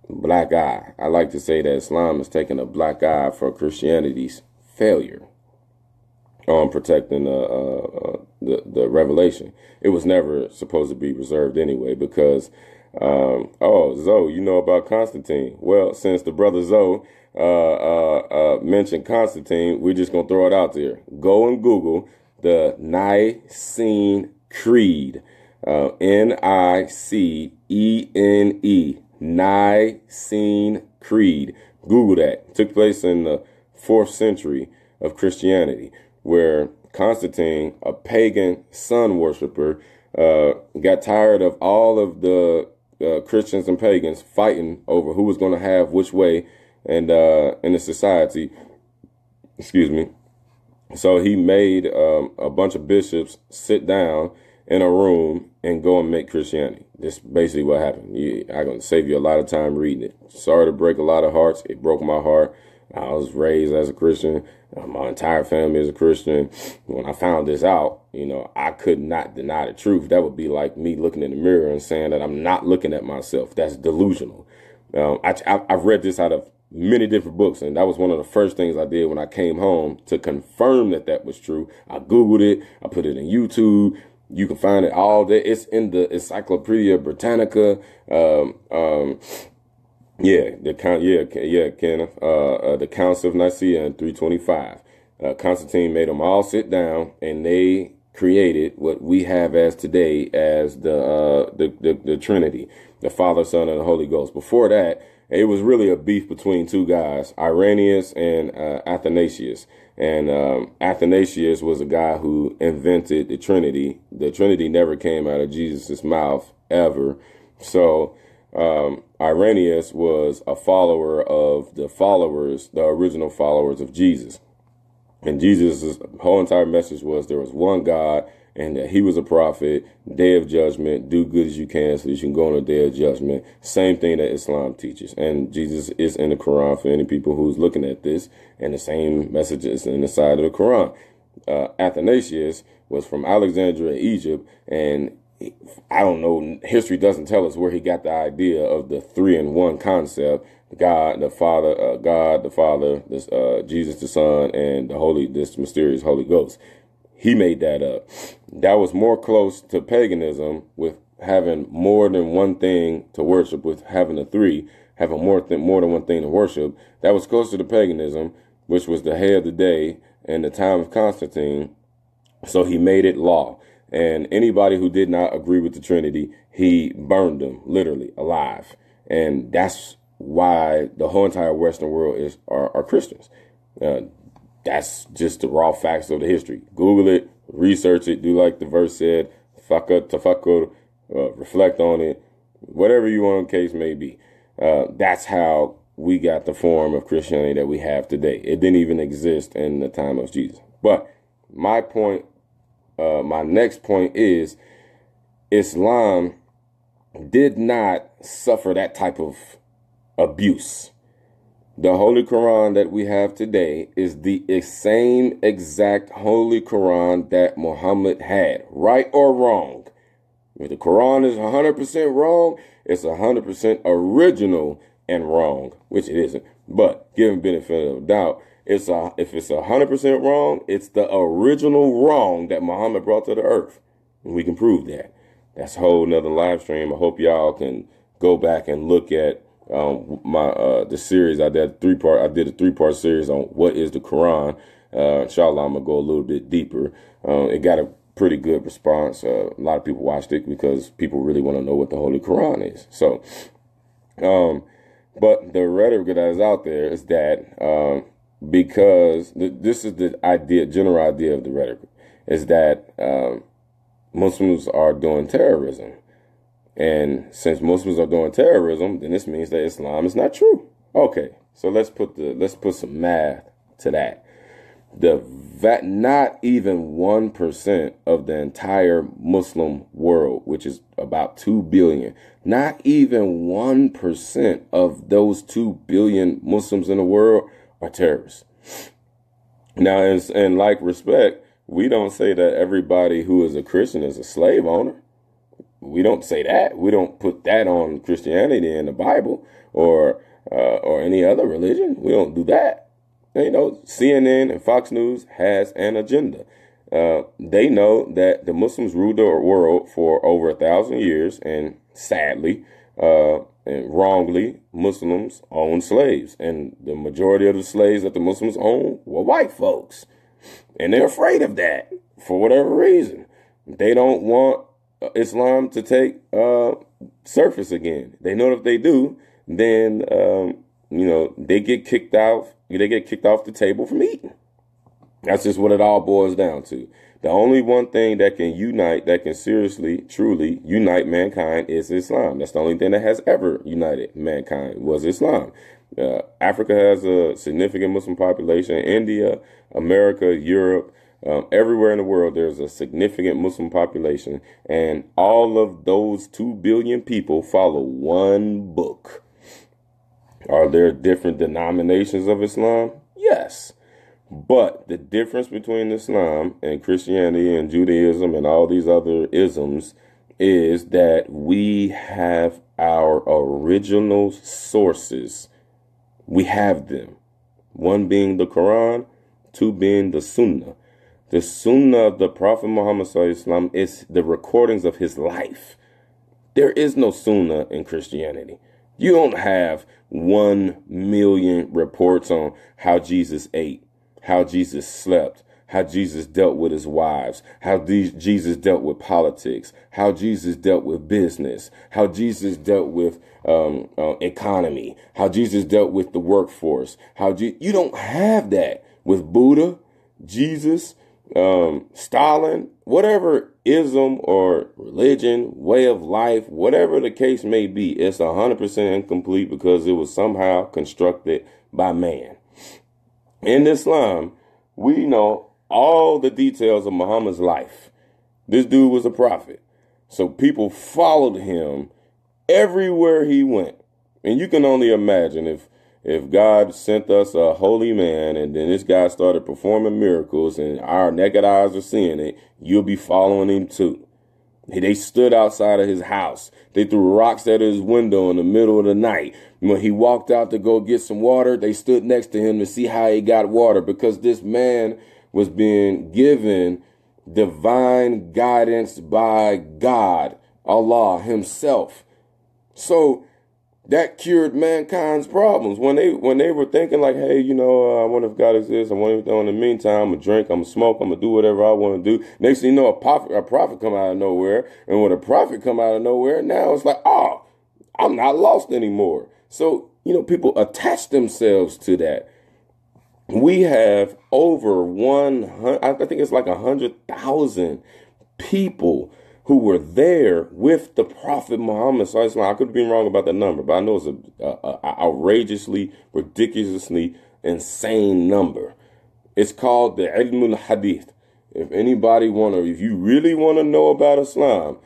black eye. I like to say that Islam has taken a black eye for Christianity's failure on protecting the revelation. It was never supposed to be reserved anyway because, oh, Zoe, you know about Constantine. Well, since the brother Zoe mentioned Constantine, we're just going to throw it out there. Go and Google the Nicene Creed, Nicene, Nicene Creed. Google that. It took place in the 4th century of Christianity, where Constantine, a pagan sun worshiper, got tired of all of the Christians and pagans fighting over who was going to have which way and in the society. Excuse me. So he made a bunch of bishops sit down in a room and go and make Christianity. This is basically what happened. I'm going to save you a lot of time reading it. Sorry to break a lot of hearts. It broke my heart. I was raised as a Christian. My entire family is a Christian. When I found this out, I could not deny the truth. That would be like me looking in the mirror and saying that I'm not looking at myself. That's delusional. I've read this out of many different books, and that was one of the first things I did when I came home to confirm that that was true. I Googled it. I put it in YouTube. You can find it all there. It's in the Encyclopedia Britannica. Kenneth. The Council of Nicaea in 325. Constantine made them all sit down, and they created what we have as today as the Trinity, the Father, Son, and the Holy Ghost. Before that, it was really a beef between two guys, Irenaeus and Athanasius. And Athanasius was a guy who invented the Trinity. The Trinity never came out of Jesus' mouth ever. So Irenaeus was a follower of the original followers of Jesus. And Jesus' whole entire message was there was one God and that he was a prophet, day of judgment, do good as you can so that you can go on a day of judgment. Same thing that Islam teaches. And Jesus is in the Quran for any people who's looking at this, and the same message is in the side of the Quran. Athanasius was from Alexandria, Egypt, and I don't know, history doesn't tell us where he got the idea of the 3-in-1 concept. God the Father, Jesus the Son, and this mysterious Holy Ghost. He made that up. That was more close to paganism, with having more than one thing to worship, with having having more than one thing to worship. That was closer to paganism, which was the head of the day in the time of Constantine. So he made it law. And anybody who did not agree with the Trinity, he burned them literally alive. And that's why the whole entire Western world are Christians. That's just the raw facts of the history. Google it, research it, do like the verse said, tafakkur, reflect on it, whatever you want the case may be. That's how we got the form of Christianity that we have today. It didn't even exist in the time of Jesus. But my next point is Islam did not suffer that type of abuse. The Holy Quran that we have today is the same exact Holy Quran that Muhammad had, right or wrong. If the Quran is 100% wrong, it's 100% original and wrong, which it isn't. But given benefit of the doubt, if it's 100% wrong, it's the original wrong that Muhammad brought to the earth. And we can prove that. That's a whole nother live stream. I hope y'all can go back and look at the series. I did a 3-part series on what is the Quran. Inshallah, I'm gonna go a little bit deeper. It got a pretty good response. A lot of people watched it because people really want to know what the Holy Quran is. So, but the rhetoric that is out there is that because this is the general idea of the rhetoric, is that Muslims are doing terrorism. And since Muslims are doing terrorism, then this means that Islam is not true. Okay, so let's put some math to that. Not even 1% of the entire Muslim world, which is about 2 billion, not even 1% of those 2 billion Muslims in the world are terrorists. Now, in like respect, we don't say that everybody who is a Christian is a slave owner. We don't say that. We don't put that on Christianity in the Bible or any other religion. We don't do that. You know, CNN and Fox News has an agenda. They know that the Muslims ruled the world for over 1,000 years, and sadly, and wrongly, Muslims own slaves. And the majority of the slaves that the Muslims own were white folks. And they're afraid of that for whatever reason. They don't want Islam to take surface again. They know if they do, then they get kicked out. They get kicked off the table from eating. That's just what it all boils down to. The only one thing that can unite, that can seriously, truly unite mankind is Islam. That's the only thing that has ever united mankind was Islam. Africa has a significant Muslim population. India, America, Europe, everywhere in the world, there's a significant Muslim population. And all of those 2 billion people follow one book. Are there different denominations of Islam? Yes. But the difference between Islam and Christianity and Judaism and all these other isms is that we have our original sources. We have them. One being the Quran, 2 being the Sunnah. The Sunnah of the Prophet Muhammad SAW is the recordings of his life. There is no Sunnah in Christianity. You don't have 1 million reports on how Jesus ate, how Jesus slept, how Jesus dealt with his wives, how Jesus dealt with politics, how Jesus dealt with business, how Jesus dealt with economy, how Jesus dealt with the workforce. You don't have that with Buddha, Jesus, Stalin, whatever ism or religion, way of life, whatever the case may be. It's 100% incomplete because it was somehow constructed by man. In Islam, we know all the details of Muhammad's life. This dude was a prophet. So people followed him everywhere he went. And you can only imagine if God sent us a holy man and then this guy started performing miracles and our naked eyes are seeing it, you'll be following him too. They stood outside of his house. They threw rocks at his window in the middle of the night. When he walked out to go get some water, they stood next to him to see how he got water because this man was being given divine guidance by God, Allah himself. So that cured mankind's problems. When they were thinking like, hey, I wonder if God exists. I wonder if in the meantime, I'm going to drink, I'm going to smoke, I'm going to do whatever I want to do. Next thing you know, a prophet come out of nowhere. And when a prophet come out of nowhere, now it's like, oh, I'm not lost anymore. So, people attach themselves to that. We have over 100, I think it's like 100,000 people who were there with the Prophet Muhammad. I could be wrong about that number, but I know it's a outrageously, ridiculously insane number. It's called the Ilm al-Hadith. If you really want to know about Islam,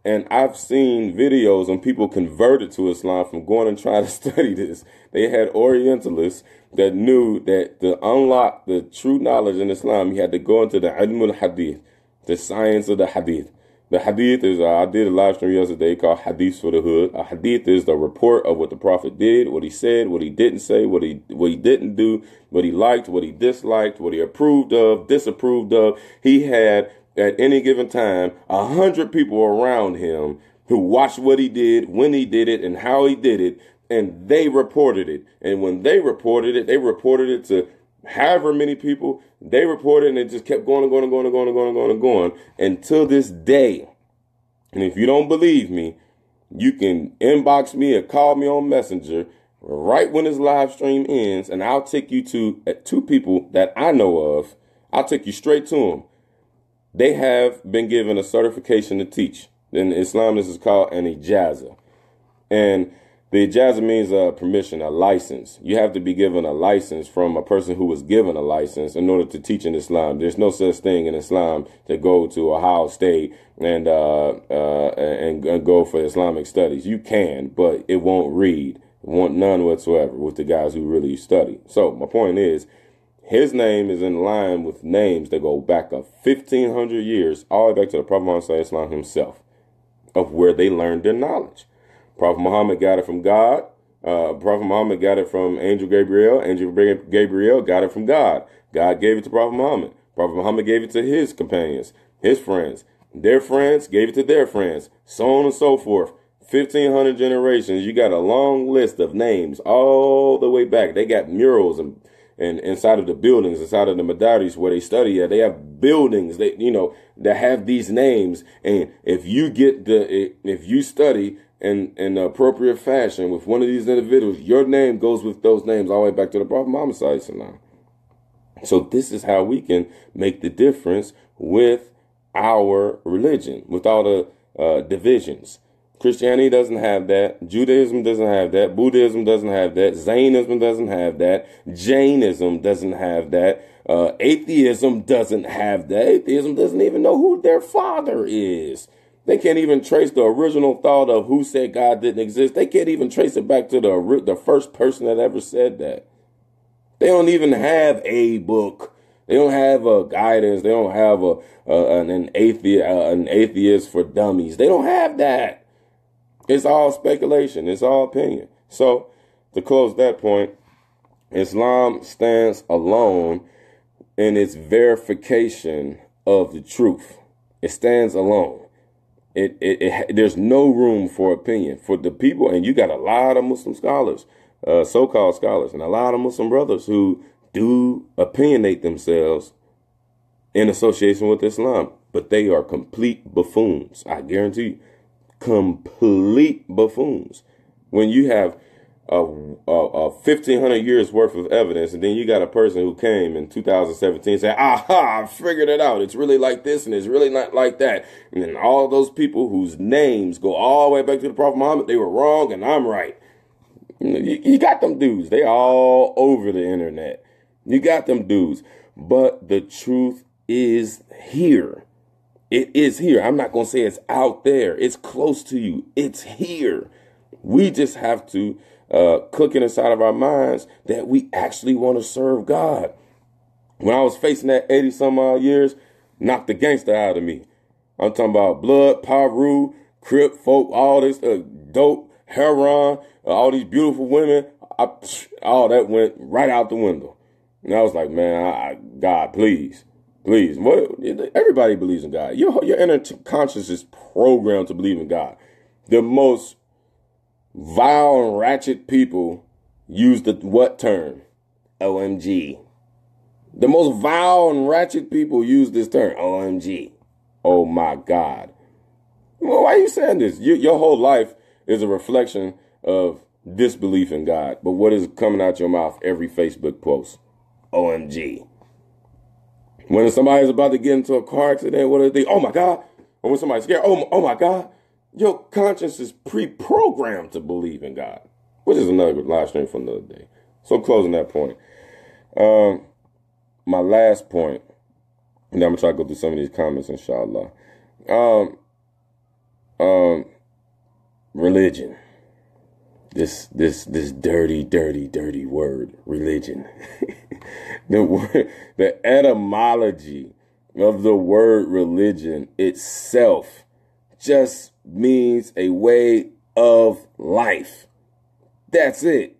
and I've seen videos on people converted to Islam from going and trying to study this. They had Orientalists that knew that to unlock the true knowledge in Islam, you had to go into the Ilm al-Hadith, the science of the Hadith. The Hadith is, I did a live stream yesterday called Hadith for the Hood. A Hadith is the report of what the Prophet did, what he said, what he didn't say, what he didn't do, what he liked, what he disliked, what he approved of, disapproved of. He had, at any given time, 100 people around him who watched what he did, when he did it, and how he did it, and they reported it. And when they reported it to however many people. They reported, and it just kept going and going and going and going and going and going and going until this day. And if you don't believe me, you can inbox me or call me on Messenger right when this live stream ends, and I'll take you to two people that I know of. I'll take you straight to them. They have been given a certification to teach. In Islam, this is called an ijaza. And The ijazah means permission, a license. You have to be given a license from a person who was given a license in order to teach in Islam. There's no such thing in Islam to go to Ohio State and go for Islamic studies. You can, but it won't read. It won't none whatsoever with the guys who really study. So my point is, his name is in line with names that go back 1,500 years, all the way back to the Prophet Muhammad himself, of where they learned their knowledge. Prophet Muhammad got it from God. Prophet Muhammad got it from Angel Gabriel. Angel Gabriel got it from God. God gave it to Prophet Muhammad. Prophet Muhammad gave it to his companions, his friends. Their friends gave it to their friends, so on and so forth. 1,500 generations. You got a long list of names all the way back. They got murals and inside of the buildings, inside of the madaris where they study at, they have buildings that, that have these names. And if you study in the appropriate fashion with one of these individuals, your name goes with those names all the way back to the Prophet Muhammad sallallahu alaihi wasallam. So this is how we can make the difference with our religion, with all the divisions. Christianity doesn't have that. Judaism doesn't have that. Buddhism doesn't have that. Zionism doesn't have that. Jainism doesn't have that. Atheism doesn't have that. Atheism doesn't even know who their father is. They can't even trace the original thought of who said God didn't exist. They can't even trace it back to the first person that ever said that. They don't even have a book. They don't have a guidance. They don't have an atheist for dummies. They don't have that. It's all speculation. It's all opinion. So, to close that point, Islam stands alone in its verification of the truth. It stands alone. There's no room for opinion for the people. And you got a lot of Muslim scholars, so-called scholars, and a lot of Muslim brothers who do opinionate themselves in association with Islam. But they are complete buffoons. I guarantee you. Complete buffoons. When you have 1,500 years worth of evidence, and then you got a person who came in 2017 saying, aha, I figured it out. It's really like this and it's really not like that. And then all those people whose names go all the way back to the Prophet Muhammad, they were wrong and I'm right. You got them dudes. They all over the internet. You got them dudes. But the truth is here. It is here. I'm not going to say it's out there. It's close to you. It's here. We just have to cook it inside of our minds that we actually want to serve God. When I was facing that 80 some odd years, knocked the gangster out of me. I'm talking about blood, Paru, Crip folk, all this dope, heroin, all these beautiful women. All that went right out the window. And I was like, man, God, please. Please, everybody believes in God. Your inner conscience is programmed to believe in God. The most vile and ratchet people use the what term? OMG. The most vile and ratchet people use this term. OMG. Oh my God. Well, why are you saying this? Your whole life is a reflection of disbelief in God. But what is coming out your mouth every Facebook post? OMG. When somebody's about to get into a car accident, what do they think? Oh, my God. Or when somebody's scared, oh, my God. Your conscience is pre-programmed to believe in God, which is another live stream from the other day. So closing that point. My last point, and then I'm going to try to go through some of these comments, inshallah. Religion. This dirty, dirty, dirty word, religion. The etymology of the word religion itself just means a way of life. That's it.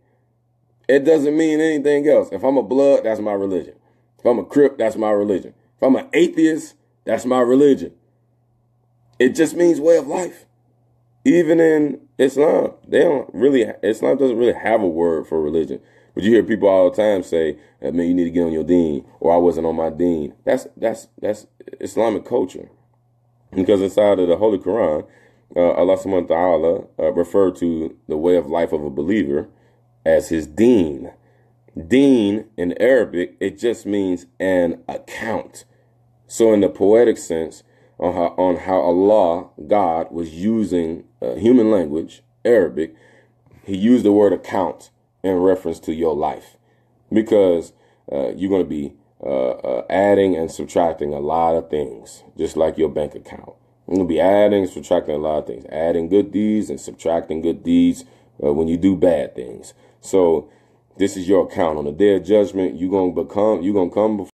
It doesn't mean anything else. If I'm a blood, that's my religion. If I'm a Crip, that's my religion. If I'm an atheist, that's my religion. It just means way of life. Even in Islam, Islam doesn't really have a word for religion. But you hear people all the time say, man, you need to get on your deen, or I wasn't on my deen. That's Islamic culture. Because inside of the Holy Quran, Allah subhanahu wa ta'ala referred to the way of life of a believer as his deen. Deen in Arabic, it just means an account. So in the poetic sense, on how Allah, God, was using human language, Arabic, he used the word account in reference to your life, because you're going to be adding and subtracting a lot of things, just like your bank account. You're going to be adding and subtracting a lot of things, adding good deeds and subtracting good deeds when you do bad things. So this is your account. On the day of judgment, you're going to come before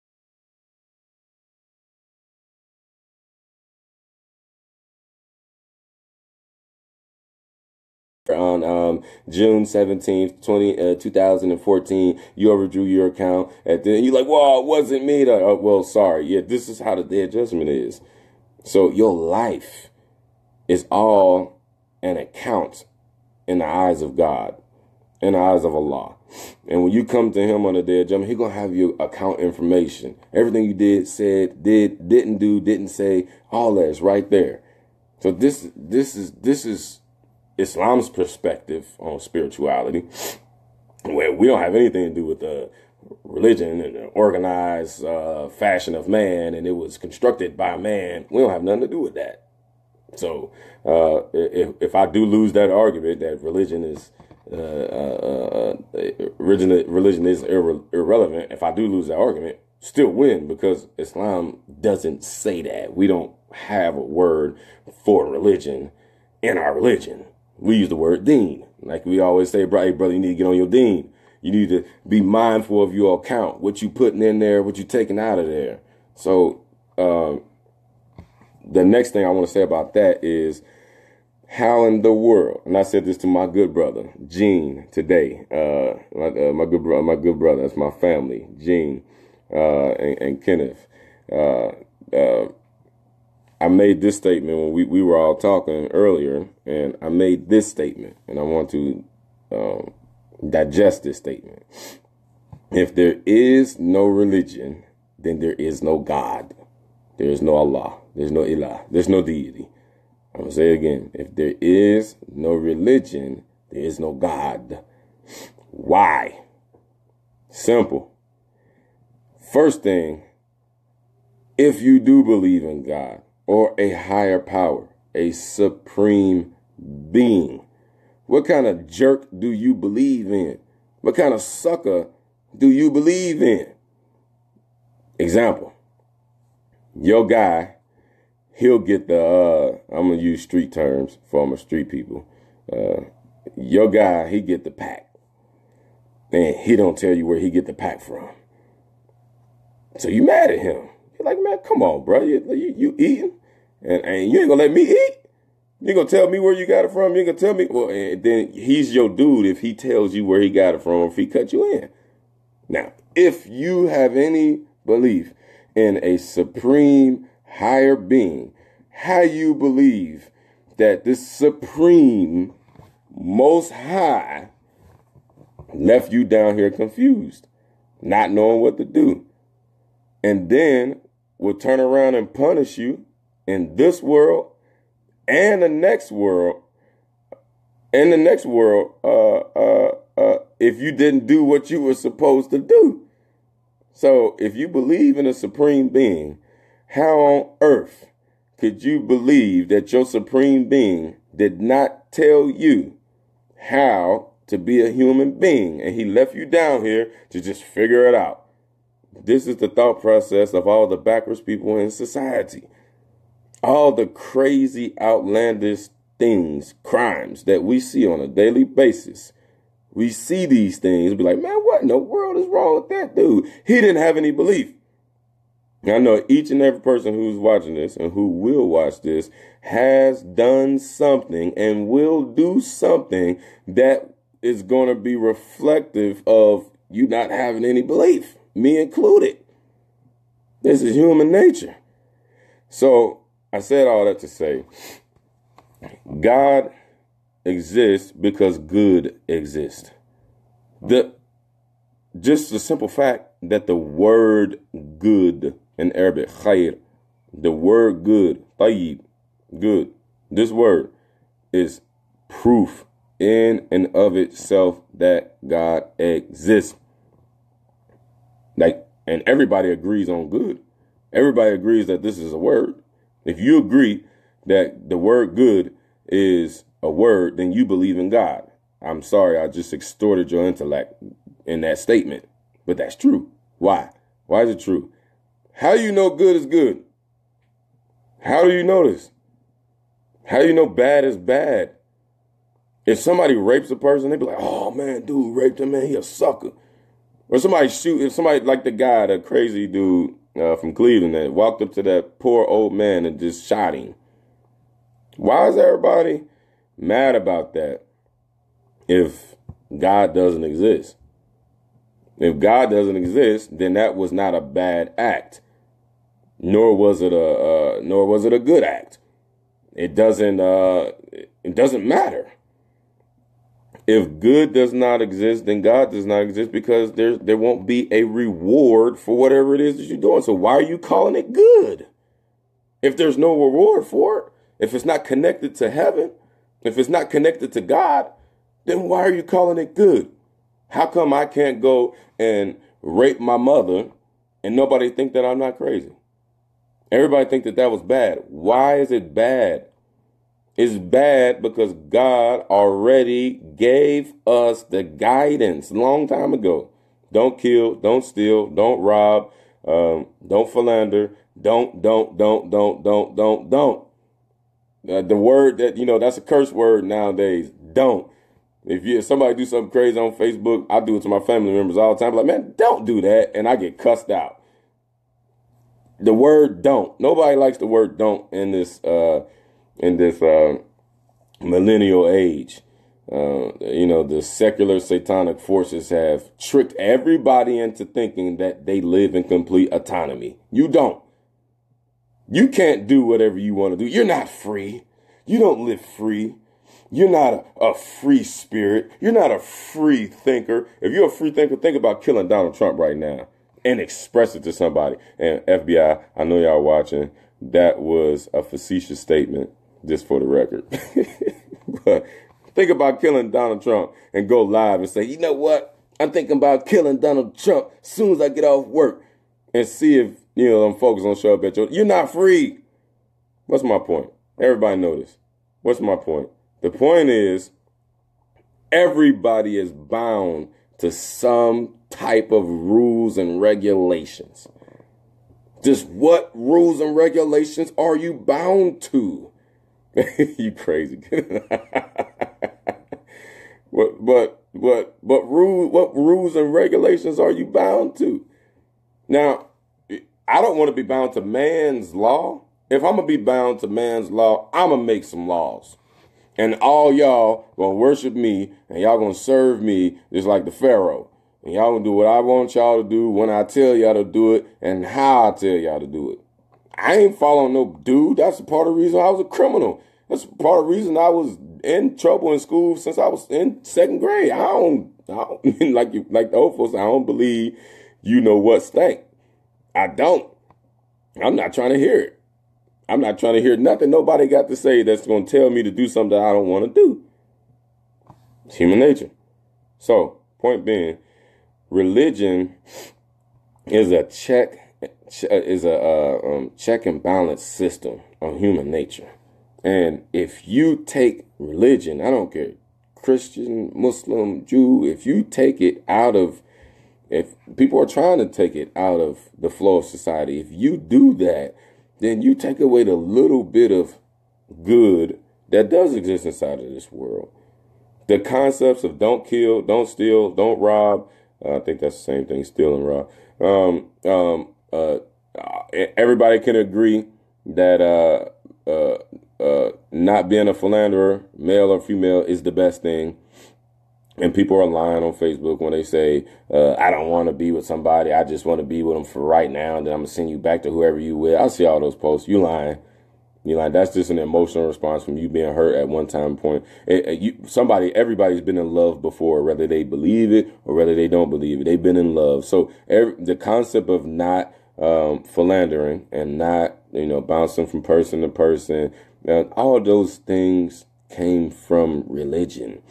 on June 17th, 2014, you overdrew your account. And then you're like, well, it wasn't me. Well, sorry. Yeah, this is how the day of judgment is. So your life is all an account in the eyes of God, in the eyes of Allah. And when you come to him on the day of judgment, he's going to have your account information. Everything you did, said, didn't do, didn't say, all that is right there. So this is Islam's perspective on spirituality, where we don't have anything to do with the religion and the organized fashion of man, and it was constructed by man. We don't have nothing to do with that. So if I do lose that argument that religion is irrelevant, if I do lose that argument, still win, because Islam doesn't say that. We don't have a word for religion in our religion. We use the word deen. Like we always say, hey, brother, you need to get on your deen. You need to be mindful of your account, what you putting in there, what you taking out of there. So the next thing I want to say about that is, how in the world, and I said this to my good brother, Gene, today, my good brother, that's my family, Gene and Kenneth. I made this statement when we were all talking earlier, and I made this statement, and I want to digest this statement. If there is no religion, then there is no God. There is no Allah. There's no Ilah. There's no deity. I'm going to say it again. If there is no religion, there is no God. Why? Simple. First thing, if you do believe in God, or a higher power, a supreme being, what kind of jerk do you believe in? What kind of sucker do you believe in? Example, your guy, he'll get the, I'm going to use street terms for my street people. Your guy, he get the pack. And he don't tell you where he get the pack from. So you mad at him. You're like, man, come on, bro. You eating? And you ain't gonna let me eat? You gonna tell me where you got it from? You ain't gonna tell me? Well, and then he's your dude if he tells you where he got it from, if he cut you in. Now, if you have any belief in a supreme higher being, how you believe that this supreme most high left you down here confused, not knowing what to do, and then will turn around and punish you in this world and the next world, if you didn't do what you were supposed to do. So if you believe in a supreme being, how on earth could you believe that your supreme being did not tell you how to be a human being, and he left you down here to just figure it out? This is the thought process of all the backwards people in society. All the crazy, outlandish things, crimes that we see on a daily basis. We see these things and be like, man, what in the world is wrong with that dude? He didn't have any belief. I know each and every person who's watching this and who will watch this has done something and will do something that is going to be reflective of you not having any belief, me included. This is human nature. So I said all that to say, God exists because good exists. Just the simple fact that the word good in Arabic, khair, the word good, tayyib, good, this word is proof in and of itself that God exists. And everybody agrees on good. Everybody agrees that this is a word. If you agree that the word good is a word, then you believe in God. I'm sorry, I just extorted your intellect in that statement. But that's true. Why? Why is it true? How do you know good is good? How do you know this? How do you know bad is bad? If somebody rapes a person, they be like, oh, man, dude raped him, man, he a sucker. Or if somebody like the guy, that crazy dude from Cleveland that walked up to that poor old man and just shot him. Why is everybody mad about that if God doesn't exist? If God doesn't exist, then that was not a bad act, nor was it a good act. It doesn't matter. If good does not exist, then God does not exist, because there won't be a reward for whatever it is that you're doing. So why are you calling it good? If there's no reward for it, if it's not connected to heaven, if it's not connected to God, then why are you calling it good? How come I can't go and rape my mother and nobody think that I'm not crazy? Everybody think that was bad. Why is it bad? It's bad because God already gave us the guidance a long time ago. Don't kill, don't steal, don't rob, don't philander, don't. The word that, that's a curse word nowadays. Don't. If somebody do something crazy on Facebook, I do it to my family members all the time. Like, man, don't do that. And I get cussed out. The word don't. Nobody likes the word don't in this millennial age. The secular satanic forces have tricked everybody into thinking that they live in complete autonomy. You don't. You can't do whatever you want to do. You're not free. You don't live free. You're not a free spirit. You're not a free thinker. If you're a free thinker, think about killing Donald Trump right now and express it to somebody. And FBI, I know y'all watching. That was a facetious statement, just for the record. But think about killing Donald Trump and go live and say, you know what? I'm thinking about killing Donald Trump as soon as I get off work, and see if, them folks don't show up at you're not free. What's my point? Everybody know this. What's my point? The point is, everybody is bound to some type of rules and regulations. Just what rules and regulations are you bound to? You crazy. What rules and regulations are you bound to? Now, I don't want to be bound to man's law. If I'm going to be bound to man's law, I'm going to make some laws. And all y'all going to worship me, and y'all going to serve me just like the Pharaoh. And y'all going to do what I want y'all to do, when I tell y'all to do it, and how I tell y'all to do it. I ain't following no dude. That's a part of the reason I was a criminal. That's part of the reason I was in trouble in school since I was in second grade. I don't like the old folks, I don't believe you know what stank. I don't. I'm not trying to hear it. I'm not trying to hear nothing nobody got to say that's going to tell me to do something that I don't want to do. It's human nature. So, point being, religion is a check and balance system on human nature. And if you take religion, I don't care, Christian, Muslim, Jew, if you take it out of, if people are trying to take it out of the flow of society, if you do that, then you take away the little bit of good that does exist inside of this world. The concepts of don't kill, don't steal, don't rob. I think that's the same thing, steal and rob. Everybody can agree that not being a philanderer, male or female, is the best thing. And people are lying on Facebook when they say, I don't want to be with somebody. I just want to be with them for right now. And then I'm going to send you back to whoever you with. I see all those posts. You lying. You lying. That's just an emotional response from you being hurt at one time point. Everybody's been in love before, whether they believe it or whether they don't believe it. They've been in love. So the concept of not philandering and not, bouncing from person to person, all those things came from religion.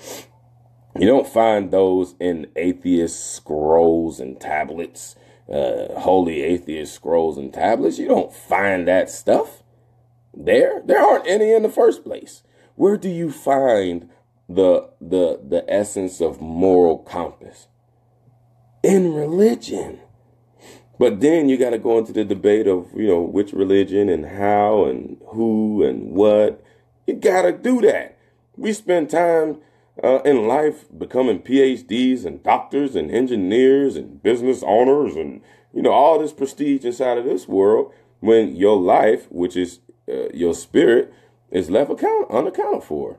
You don't find those in atheist scrolls and tablets, holy atheist scrolls and tablets. You don't find that stuff there. There aren't any in the first place. Where do you find the essence of moral compass in religion. But then you got to go into the debate of, which religion and how and who and what. You got to do that. We spend time in life becoming PhDs and doctors and engineers and business owners and, all this prestige inside of this world when your life, which is your spirit, is left unaccounted for.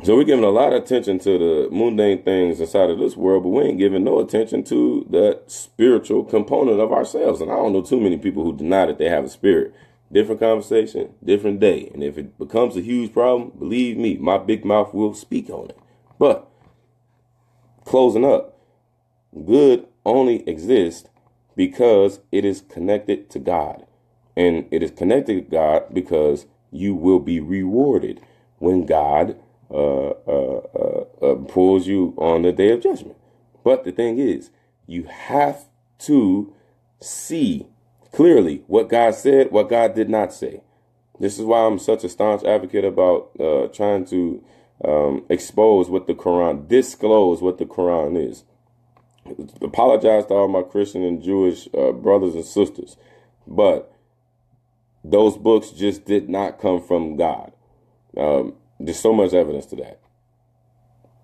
So we're giving a lot of attention to the mundane things inside of this world, but we ain't giving no attention to the spiritual component of ourselves. And I don't know too many people who deny that they have a spirit. Different conversation, different day. And if it becomes a huge problem, believe me, my big mouth will speak on it. But closing up, good only exists because it is connected to God. And it is connected to God because you will be rewarded when God pulls you on the day of judgment. But the thing is, you have to see clearly what God said, what God did not say. This is why I'm such a staunch advocate about trying to disclose what the Quran is. Apologize to all my Christian and Jewish brothers and sisters, but those books just did not come from God. There's so much evidence to that.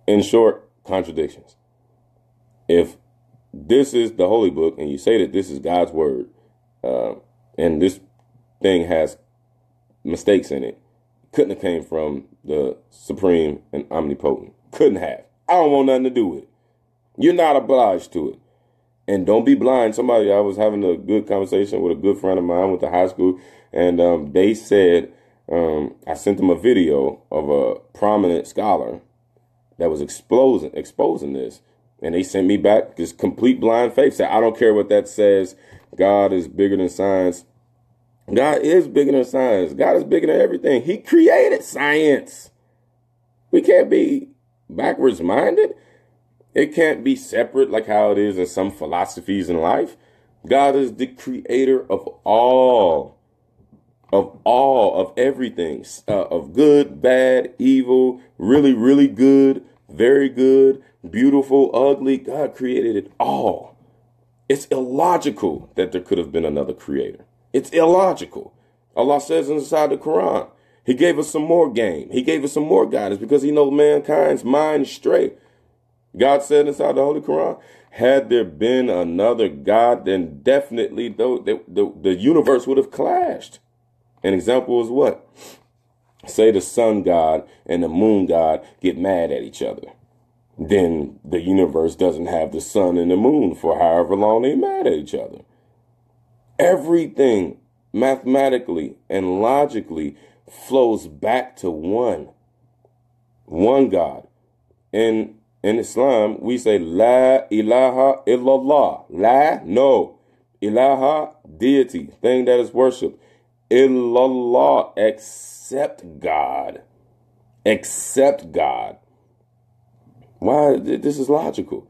In short, contradictions. If this is the holy book and you say that this is God's word, and this thing has mistakes in it, couldn't have came from the supreme and omnipotent. Couldn't have. I don't want nothing to do with it. You're not obliged to it. And don't be blind. I was having a good conversation with a good friend of mine, went to high school, and they said, I sent them a video of a prominent scholar that was exposing this. And they sent me back this complete blind faith. Said, I don't care what that says. God is bigger than science. God is bigger than science. God is bigger than everything. He created science. We can't be backwards minded. It can't be separate like how it is in some philosophies in life. God is the creator of everything, of good, bad, evil, really, really good, very good, beautiful, ugly. God created it all. It's illogical that there could have been another creator. It's illogical. Allah says inside the Quran, he gave us some more game. He gave us some more guidance because he knows mankind's mind straight. God said inside the Holy Quran, had there been another God, then definitely the universe would have clashed. An example is what? Say the sun god and the moon god get mad at each other. Then the universe doesn't have the sun and the moon for however long they're mad at each other. Everything mathematically and logically flows back to one God. In Islam, we say La ilaha illallah. No. Ilaha, deity, thing that is worshipped. Illallah, except God. Except God. Why? This is logical.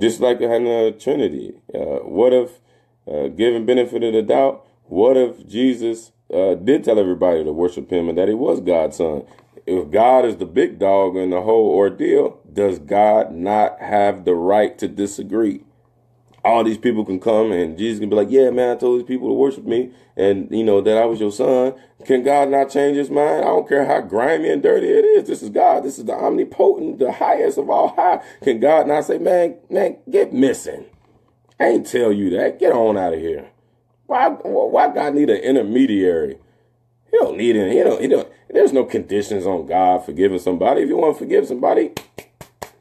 Just like in the Trinity. What if, given benefit of the doubt, what if Jesus did tell everybody to worship him and that he was God's son? If God is the big dog in the whole ordeal, does God not have the right to disagree? All these people can come and Jesus can be like, yeah, man, I told these people to worship me and, that I was your son. Can God not change his mind? I don't care how grimy and dirty it is. This is God. This is the omnipotent, the highest of all high. Can God not say, man, get missing? I ain't tell you that. Get on out of here. Why God need an intermediary? He don't need any. He don't. There's no conditions on God forgiving somebody. If you want to forgive somebody,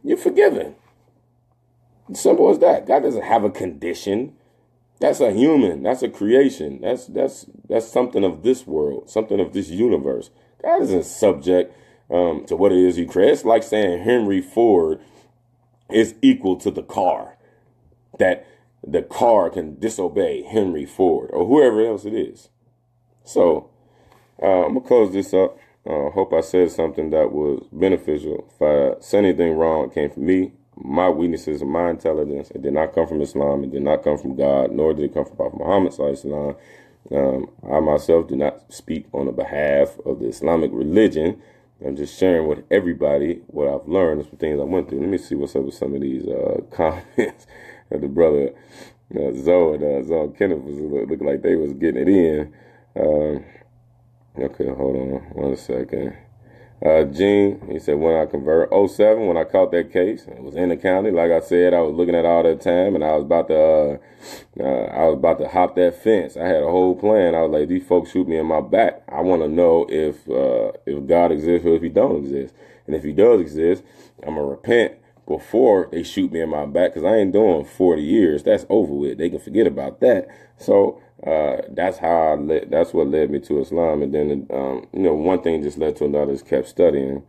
you're forgiven. Simple as that. God doesn't have a condition. That's a human. That's a creation. That's something of this world, something of this universe. God isn't subject to what it is he created. It's like saying Henry Ford is equal to the car. That the car can disobey Henry Ford or whoever else it is. So I'm going to close this up. Hope I said something that was beneficial. If I said anything wrong, it came from me. My weaknesses and my intelligence. It did not come from Islam. It did not come from God, nor did it come from Prophet Muhammad sallallahu alaihi wasallam. I myself do not speak on the behalf of the Islamic religion. I'm just sharing with everybody what I've learned, some things I went through. Let me see what's up with some of these comments. The brother Zoe and Zoe Kenneth was looking like they was getting it in. Okay, hold on 1 second. Gene, he said, when I convert, '07, when I caught that case, it was in the county. Like I said, I was looking at all that time, and I was about to hop that fence. I had a whole plan. I was like, these folks shoot me in my back. I want to know if God exists or if he don't exist. And if he does exist, I'm going to repent before they shoot me in my back, because I ain't doing 40 years. That's over with. They can forget about that. So that's what led me to Islam. And then, one thing just led to another. Just kept studying.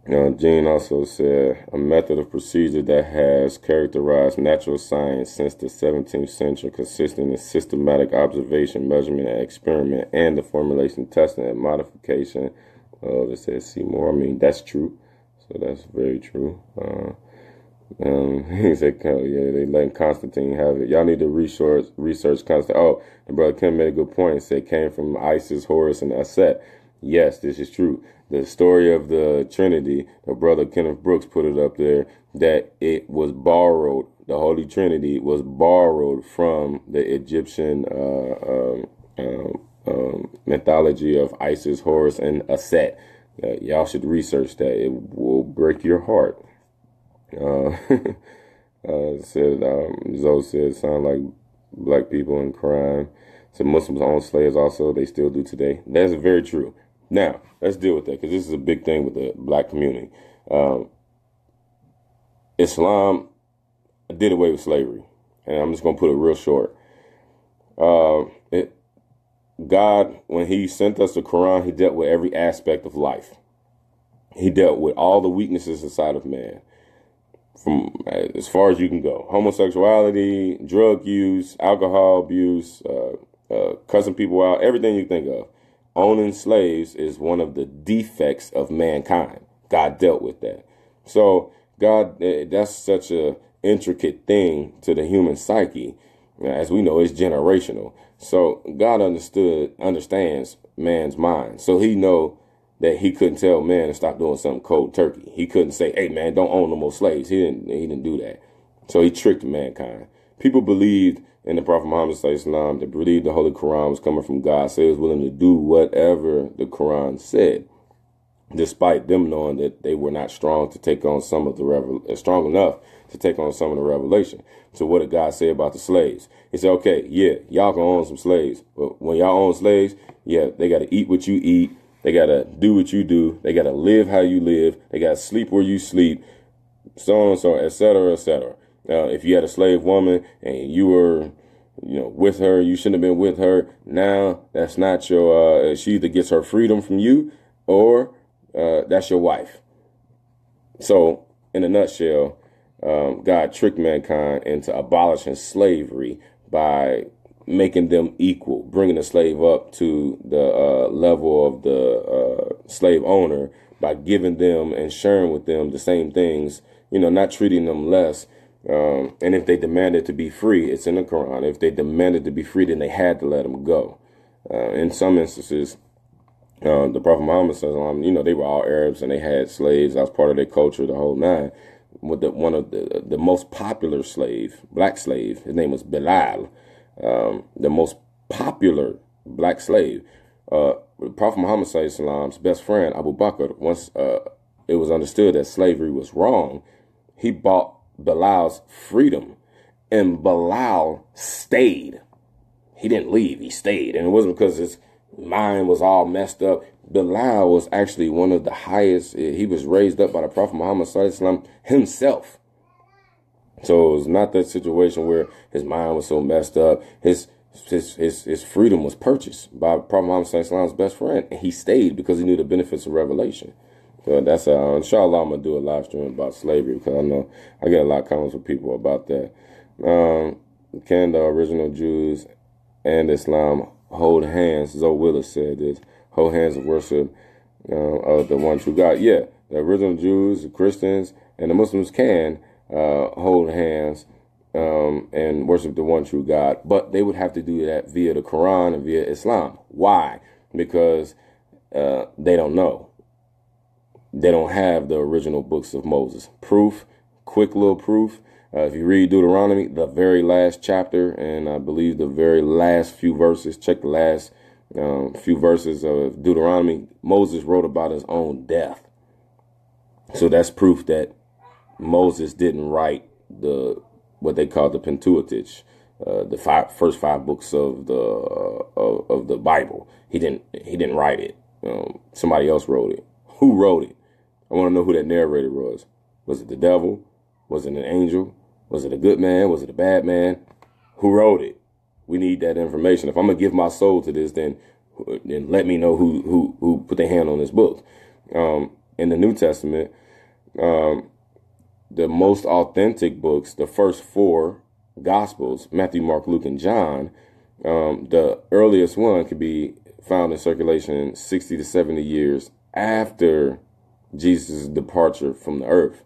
Gene also said, a method of procedure that has characterized natural science since the 17th century, consisting in systematic observation, measurement, and experiment, and the formulation, testing, and modification. It says see more. I mean, that's true. So that's very true. He said, yeah, they letting Constantine have it. Y'all need to research Constantine. Oh, and Brother Kim made a good point. He said, came from Isis, Horus, and Aset. Yes, this is true. The story of the Trinity, the brother Kenneth Brooks put it up there, that it was borrowed, the Holy Trinity was borrowed from the Egyptian mythology of Isis, Horus, and Aset. Y'all should research that. It will break your heart. Zoe said, sound like black people in crime. So Muslims own slaves also. They still do today. That's very true. Now, let's deal with that, because this is a big thing with the black community. Islam did away with slavery. And I'm just going to put it real short. God, when he sent us the Quran, he dealt with every aspect of life. He dealt with all the weaknesses inside of man, from as far as you can go. Homosexuality, drug use, alcohol abuse, cussing people out, everything you think of. Owning slaves is one of the defects of mankind. God dealt with that. So God, that's such a intricate thing to the human psyche. As we know, it's generational. So God understands man's mind. So he know that he couldn't tell man to stop doing something cold turkey. He couldn't say, hey, man, don't own no more slaves. He didn't do that. So he tricked mankind. People believed in the Prophet Muhammad Sallallahu, they believed the Holy Quran was coming from God, so he was willing to do whatever the Quran said, despite them knowing that they were not strong enough to take on some of the revelation. So what did God say about the slaves? He said, okay, yeah, y'all can own some slaves, but when y'all own slaves, yeah, they got to eat what you eat. They got to do what you do. They got to live how you live. They got to sleep where you sleep, so on and so on, et cetera, et cetera. Now, if you had a slave woman and you were, with her, you shouldn't have been with her. Now, that's not your, she either gets her freedom from you or that's your wife. So, in a nutshell, God tricked mankind into abolishing slavery by making them equal, bringing the slave up to the level of the slave owner by giving them and sharing with them the same things, not treating them less. And if they demanded to be free, it's in the Quran. If they demanded to be free, then they had to let them go. In some instances, the Prophet Muhammad sallallahu, they were all Arabs and they had slaves. That was part of their culture, the whole nine. With one of the most popular black slave, his name was Bilal. The most popular black slave. Prophet Muhammad sallallahu, best friend Abu Bakr, once it was understood that slavery was wrong, he bought Bilal's freedom, and Bilal stayed. He didn't leave, he stayed. And it wasn't because his mind was all messed up. Bilal was actually one of the highest. He was raised up by the Prophet Muhammad sallallahu himself. So it was not that situation where his mind was so messed up. His freedom was purchased by Prophet Muhammad sallallahu best friend, and he stayed because he knew the benefits of revelation. So that's inshallah, I'm gonna do a live stream about slavery, because I know I get a lot of comments from people about that. Can the original Jews and Islam hold hands? Zoe Willis said this: hold hands of worship of the one true God. Yeah, the original Jews, the Christians, and the Muslims can hold hands and worship the one true God, but they would have to do that via the Quran and via Islam. Why? Because they don't know. they don't have the original books of Moses. Proof, quick little proof. If you read Deuteronomy, the very last chapter, and I believe the very last few verses, check the last few verses of Deuteronomy, Moses wrote about his own death. So that's proof that Moses didn't write what they call the Pentateuch, the first five books of the Bible. He didn't write it. Somebody else wrote it. Who wrote it? I want to know who that narrator was. Was it the devil? Was it an angel? Was it a good man? Was it a bad man? Who wrote it? We need that information. If I'm gonna give my soul to this, then let me know who put their hand on this book. In the New Testament, the most authentic books, the first four Gospels, Matthew, Mark, Luke, and John, the earliest one could be found in circulation 60 to 70 years after Jesus' departure from the earth.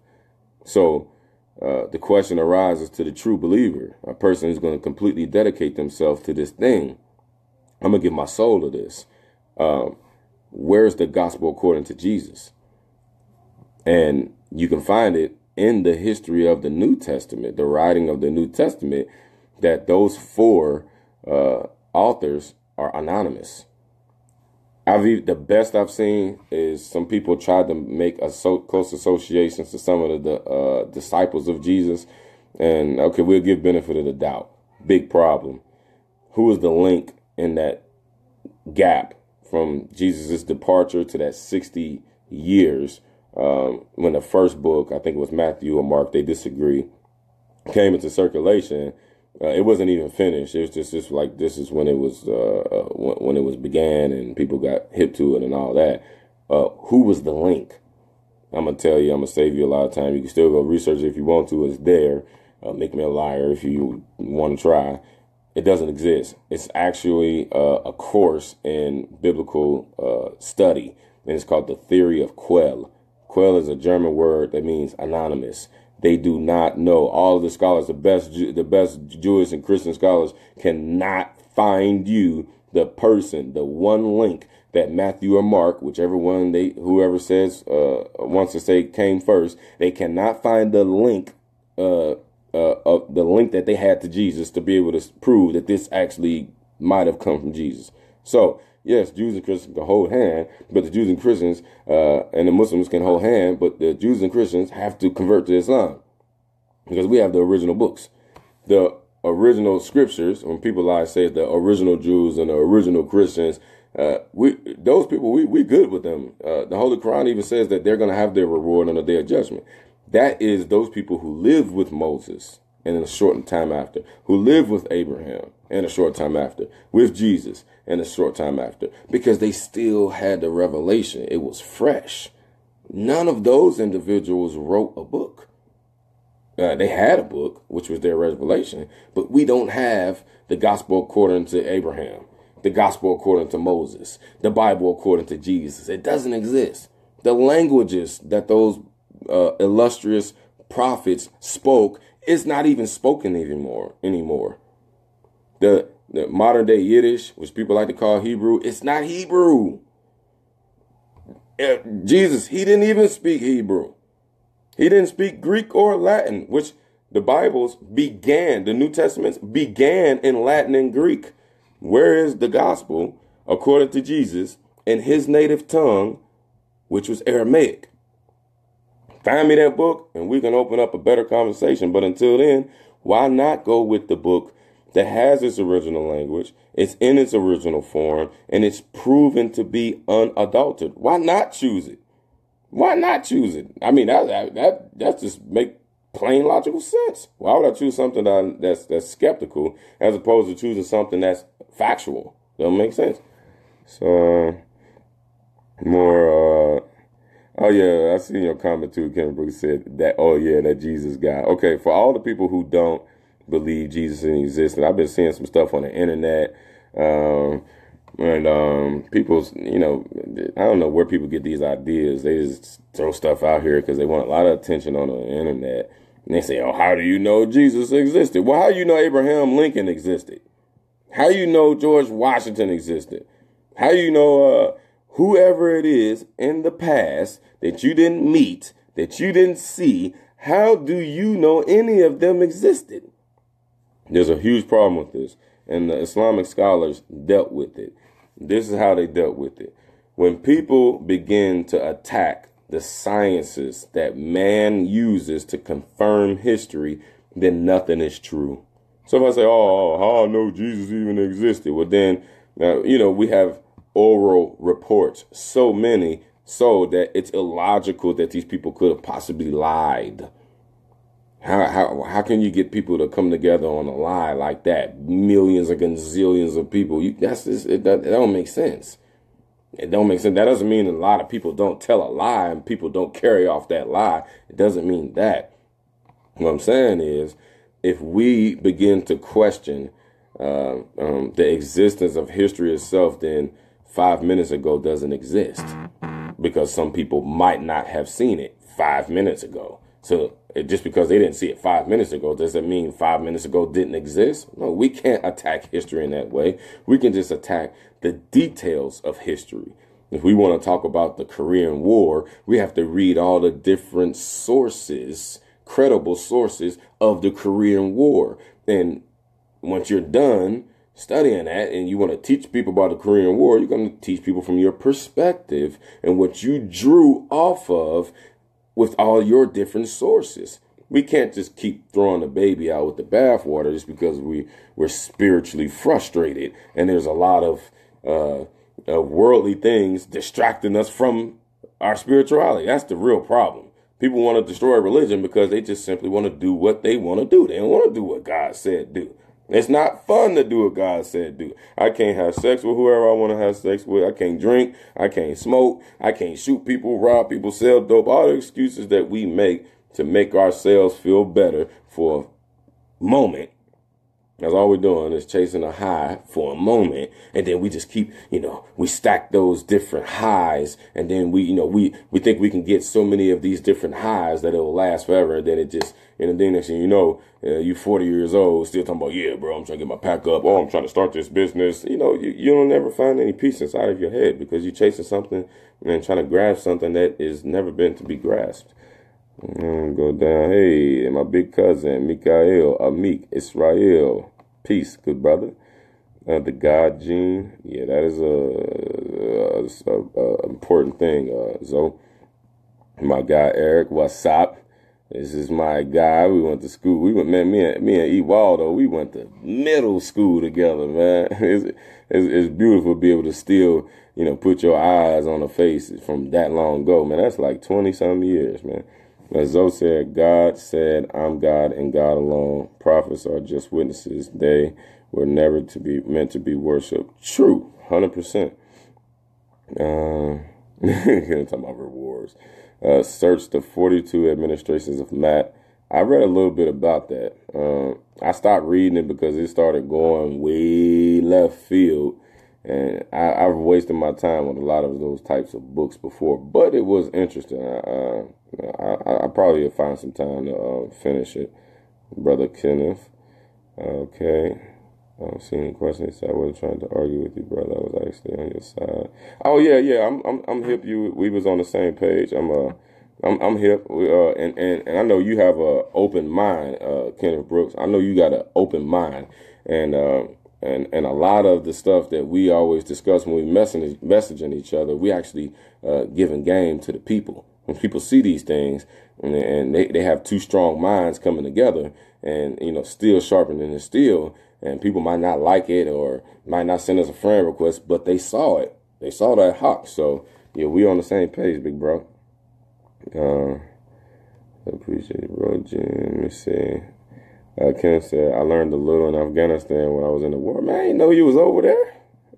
So the question arises to the true believer, a person who's going to completely dedicate themselves to this thing. I'm going to give my soul to this. Where's the gospel according to Jesus? And you can find it in the history of the New Testament, the writing of the New Testament, that those four authors are anonymous. The best I've seen is some people tried to make close associations to some of the disciples of Jesus. And okay, we'll give benefit of the doubt. Big problem. Who is the link in that gap from Jesus' departure to that 60 years when the first book, I think it was Matthew or Mark, they disagree, came into circulation? It wasn't even finished. It was just like, this is when it was began and people got hip to it and all that. Who was the link? I'm going to tell you, I'm going to save you a lot of time. You can still go research it if you want to. It's there. Make me a liar if you want to try. It doesn't exist. It's actually a course in biblical study, and it's called the theory of Quell. Quell is a German word that means anonymous. They do not know. All of the scholars, the best Jewish and Christian scholars, cannot find you the person, the one link that Matthew or Mark, whichever one whoever says wants to say came first, they cannot find the link of the link that they had to Jesus to be able to prove that this actually might have come from Jesus. So yes, Jews and Christians can hold hand, but the Jews and Christians and the Muslims can hold hand, but the Jews and Christians have to convert to Islam because we have the original books, the original scriptures. When people say the original Jews and the original Christians, we good with them. The Holy Quran even says that they're going to have their reward on the day of judgment. That is those people who lived with Moses and in a short time after, who lived with Abraham and a short time after, with Jesus and a short time after, because they still had the revelation. It was fresh. None of those individuals wrote a book. They had a book, which was their revelation, but we don't have the gospel according to Abraham, the gospel according to Moses, the Bible according to Jesus. It doesn't exist. The languages that those illustrious prophets spoke is not even spoken anymore. The modern day Yiddish, which people like to call Hebrew, it's not Hebrew. Jesus, he didn't even speak Hebrew. He didn't speak Greek or Latin, which the Bibles began, the New Testaments began in Latin and Greek. Where is the gospel according to Jesus in his native tongue, which was Aramaic? Find me that book and we can open up a better conversation. But until then, why not go with the book that has its original language, it's in its original form, and it's proven to be unadulterated? Why not choose it? Why not choose it? I mean, that just make plain logical sense. Why would I choose something that's skeptical as opposed to choosing something that's factual? Doesn't make sense. So more. Oh yeah, I seen your comment too. Ken Brooks said that. Oh yeah, that Jesus guy. Okay, for all the people who don't believe Jesus in existence, I've been seeing some stuff on the internet. And people, I don't know where people get these ideas. They just throw stuff out here because they want a lot of attention on the internet. And they say, oh, how do you know Jesus existed? Well, how do you know Abraham Lincoln existed? How do you know George Washington existed? How do you know whoever it is in the past that you didn't meet, that you didn't see, how do you know any of them existed? There's a huge problem with this, and the Islamic scholars dealt with it. This is how they dealt with it. When people begin to attack the sciences that man uses to confirm history, then nothing is true. So if I say, oh, how I know Jesus even existed? Well, then, we have oral reports, so many, so that it's illogical that these people could have possibly lied. How can you get people to come together on a lie like that? Millions and gazillions of people. It don't make sense. It don't make sense. That doesn't mean a lot of people don't tell a lie and people don't carry off that lie. It doesn't mean that. What I'm saying is, if we begin to question the existence of history itself, then 5 minutes ago doesn't exist, because some people might not have seen it 5 minutes ago. So just because they didn't see it 5 minutes ago, does that mean 5 minutes ago didn't exist? No, we can't attack history in that way. We can just attack the details of history. If we want to talk about the Korean War, we have to read all the different sources, credible sources of the Korean War. And once you're done studying that and you want to teach people about the Korean War, you're going to teach people from your perspective and what you drew off of with all your different sources. We can't just keep throwing the baby out with the bathwater just because we're spiritually frustrated and there's a lot of worldly things distracting us from our spirituality. That's the real problem. People want to destroy religion because they just simply want to do what they want to do. They don't want to do what God said do. It's not fun to do what God said do. I can't have sex with whoever I want to have sex with. I can't drink. I can't smoke. I can't shoot people, rob people, sell dope. All the excuses that we make to make ourselves feel better for a moment. That's all we're doing is chasing a high for a moment. And then we just keep, we stack those different highs. And then we think we can get so many of these different highs that it'll last forever. And then then next thing you know, you 40 years old, still talking about, yeah, bro, I'm trying to get my pack up. Oh, I'm trying to start this business. You don't never find any peace inside of your head because you're chasing something and trying to grasp something that is never been to be grasped. Go down. Hey, my big cousin, Mikael, Amik, Israel. Peace, good brother. The God gene. Yeah, that is a important thing. So, my guy, Eric, what's up? This is my guy. We went to school. Me and E. Waldo, we went to middle school together, man. It's beautiful to be able to still, put your eyes on a face from that long ago, man. That's like 20-some years, man. As Zoe said, God said, I'm God and God alone. Prophets are just witnesses. They were never meant to be worshipped. True, 100%. Talking about rewards. Search the 42 administrations of Matt. I read a little bit about that. I stopped reading it because it started going way left field. And I've wasted my time on a lot of those types of books before, but it was interesting. I probably will find some time to finish it. Brother Kenneth. Okay. I don't see any questions. I wasn't trying to argue with you, brother. I was actually on your side. Oh yeah. I'm hip. We was on the same page. I'm hip. And I know you have a open mind, Kenneth Brooks. I know you got an open mind, and a lot of the stuff that we always discuss when we messaging each other, we actually giving game to the people. When people see these things and they have two strong minds coming together and, steel sharpening the steel, and people might not like it or might not send us a friend request, but they saw it. They saw that hawk. So, yeah, we on the same page, big bro. Appreciate it, bro. Let me see. Ken said, I learned a little in Afghanistan when I was in the war. Man, I didn't know you was over there.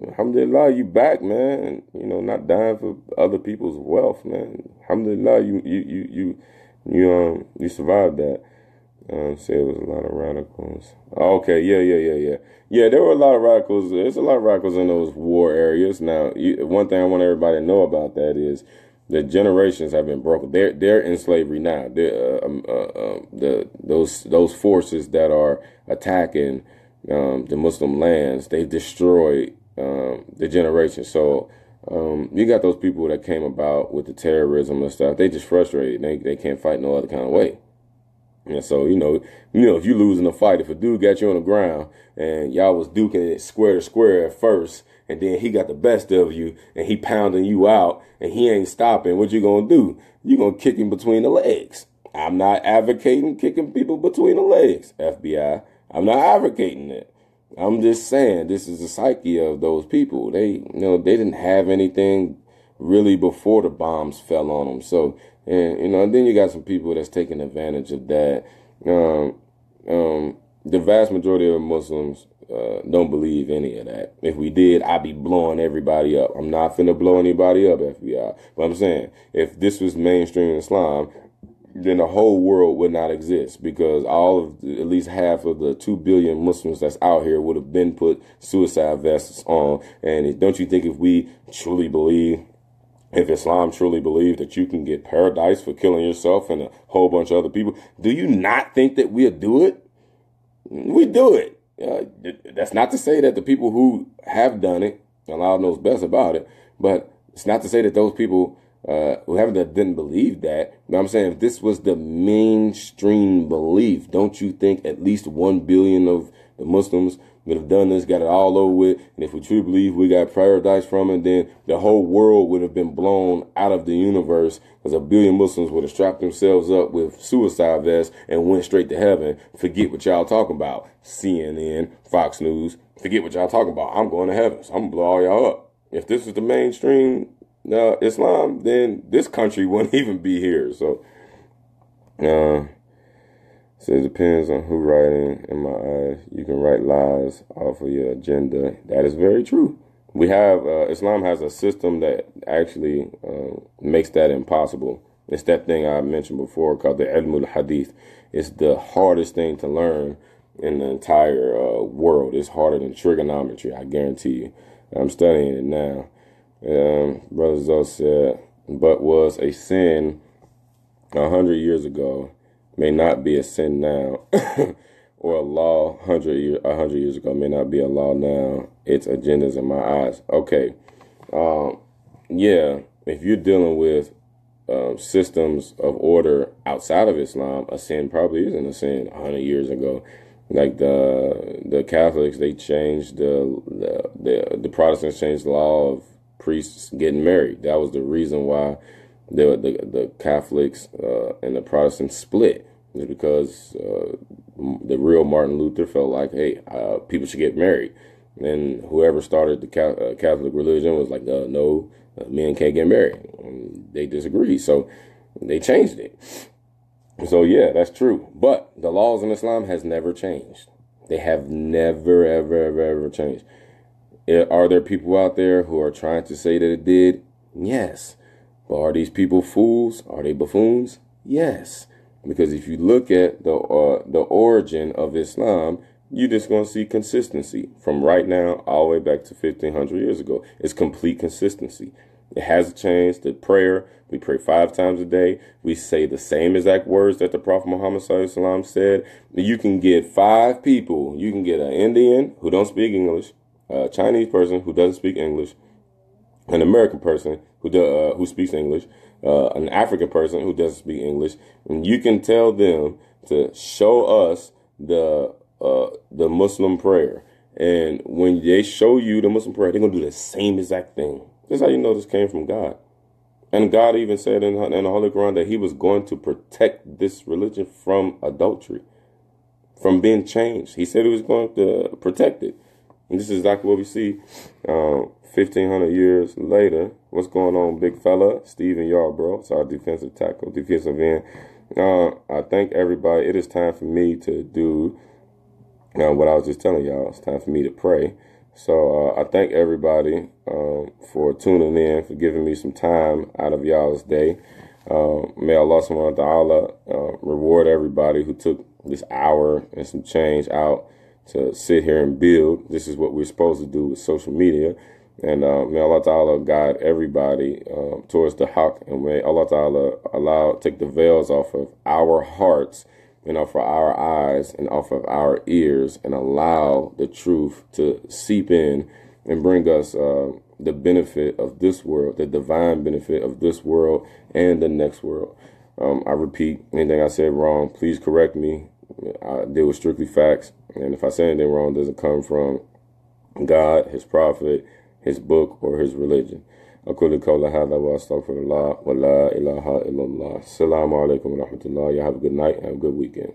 Alhamdulillah, you back, man. And, not dying for other people's wealth, man. Alhamdulillah, you survived that. Say it was a lot of radicals. Okay, yeah. Yeah, there were a lot of radicals. There's a lot of radicals in those war areas. Now, one thing I want everybody to know about that is the generations have been broken. They're in slavery now. Those forces that are attacking the Muslim lands, they've destroyed the generation. So You got those people that came about with the terrorism and stuff. They just frustrated. They can't fight no other kind of way. And so, if you lose in a fight, if a dude got you on the ground and y'all was duking it square to square at first, and then he got the best of you and he pounding you out and he ain't stopping, what you gonna do? You gonna kick him between the legs. I'm not advocating kicking people between the legs, FBI. I'm not advocating it. I'm just saying this is the psyche of those people. They didn't have anything really before the bombs fell on them. So, and then you got some people that's taking advantage of that. The vast majority of Muslims don't believe any of that. If we did, I'd be blowing everybody up. I'm not finna blow anybody up, FBI. But I'm saying, if this was mainstream Islam, then the whole world would not exist, because at least half of the 2 billion Muslims that's out here would have been put suicide vests on. And don't you think if Islam truly believed that you can get paradise for killing yourself and a whole bunch of other people, do you not think that we'll do it? We do it. That's not to say that the people who have done it, Allah knows best about it, but it's not to say that those people that didn't believe that. But I'm saying, if this was the mainstream belief, don't you think at least 1 billion of the Muslims would have done this, got it all over with? And if we truly believe we got paradise from it, then the whole world would have been blown out of the universe, because 1 billion Muslims would have strapped themselves up with suicide vests and went straight to heaven. Forget what y'all talking about. CNN, Fox News, forget what y'all talking about. I'm going to heaven, so I'm going to blow all y'all up. If this was the mainstream Islam, then this country wouldn't even be here. So, so it depends on who writing. In my eyes, you can write lies off of your agenda. That is very true. We have Islam has a system that actually makes that impossible. It's that thing I mentioned before called the ilmul hadith. It's the hardest thing to learn in the entire world. It's harder than trigonometry, I guarantee you. I'm studying it now. Brother Zoe said, but was a sin 100 years ago may not be a sin now, or a law 100 years ago may not be a law now. It's agendas in my eyes. Okay. Yeah, if you're dealing with systems of order outside of Islam, a sin probably isn't a sin 100 years ago. Like the Catholics, they changed the Protestants changed the law of priests getting married. That was the reason why the Catholics and the Protestants split. Is because the real Martin Luther felt like, hey, people should get married. And whoever started the Catholic religion was like, no, men can't get married. And they disagreed, so they changed it. So yeah, that's true. But the laws in Islam has never changed. They have never, ever changed. Are there people out there who are trying to say that it did? Yes. But are these people fools? Are they buffoons? Yes. Because if you look at the origin of Islam, you're just going to see consistency from right now all the way back to 1,500 years ago. It's complete consistency. It hasn't changed. The prayer, we pray 5 times a day. We say the same exact words that the Prophet Muhammad SAW said. You can get 5 people. You can get an Indian who don't speak English, a Chinese person who doesn't speak English, an American person who speaks English, an African person who doesn't speak English, and you can tell them to show us the Muslim prayer. And when they show you the Muslim prayer, they're going to do the same exact thing. That's how you know this came from God. And God even said in the Holy Quran that he was going to protect this religion from adultery, from being changed. He said he was going to protect it. And this is exactly what we see 1,500 years later. What's going on, big fella? Steven Yarbrough. It's our defensive tackle, defensive end. I thank everybody. It is time for me to do what I was just telling y'all. It's time for me to pray. So I thank everybody for tuning in, for giving me some time out of y'all's day. May Allah subhanahu wa ta'ala reward everybody who took this hour and some change out to sit here and build. This is what we're supposed to do with social media. And may Allah Ta'ala guide everybody towards the haqq. And may Allah Ta'ala take the veils off of our hearts and off of our eyes and off of our ears, and allow the truth to seep in and bring us the benefit of this world, the divine benefit of this world and the next world. I repeat, anything I said wrong, please correct me. I deal with strictly facts. And if I say anything wrong, it doesn't come from God, his prophet, his book, or his religion. أقول قولي هذا وأستغفر الله ولا إله إلا الله. Assalamu alaikum wa rahmatullah. Y'all have a good night and a good weekend.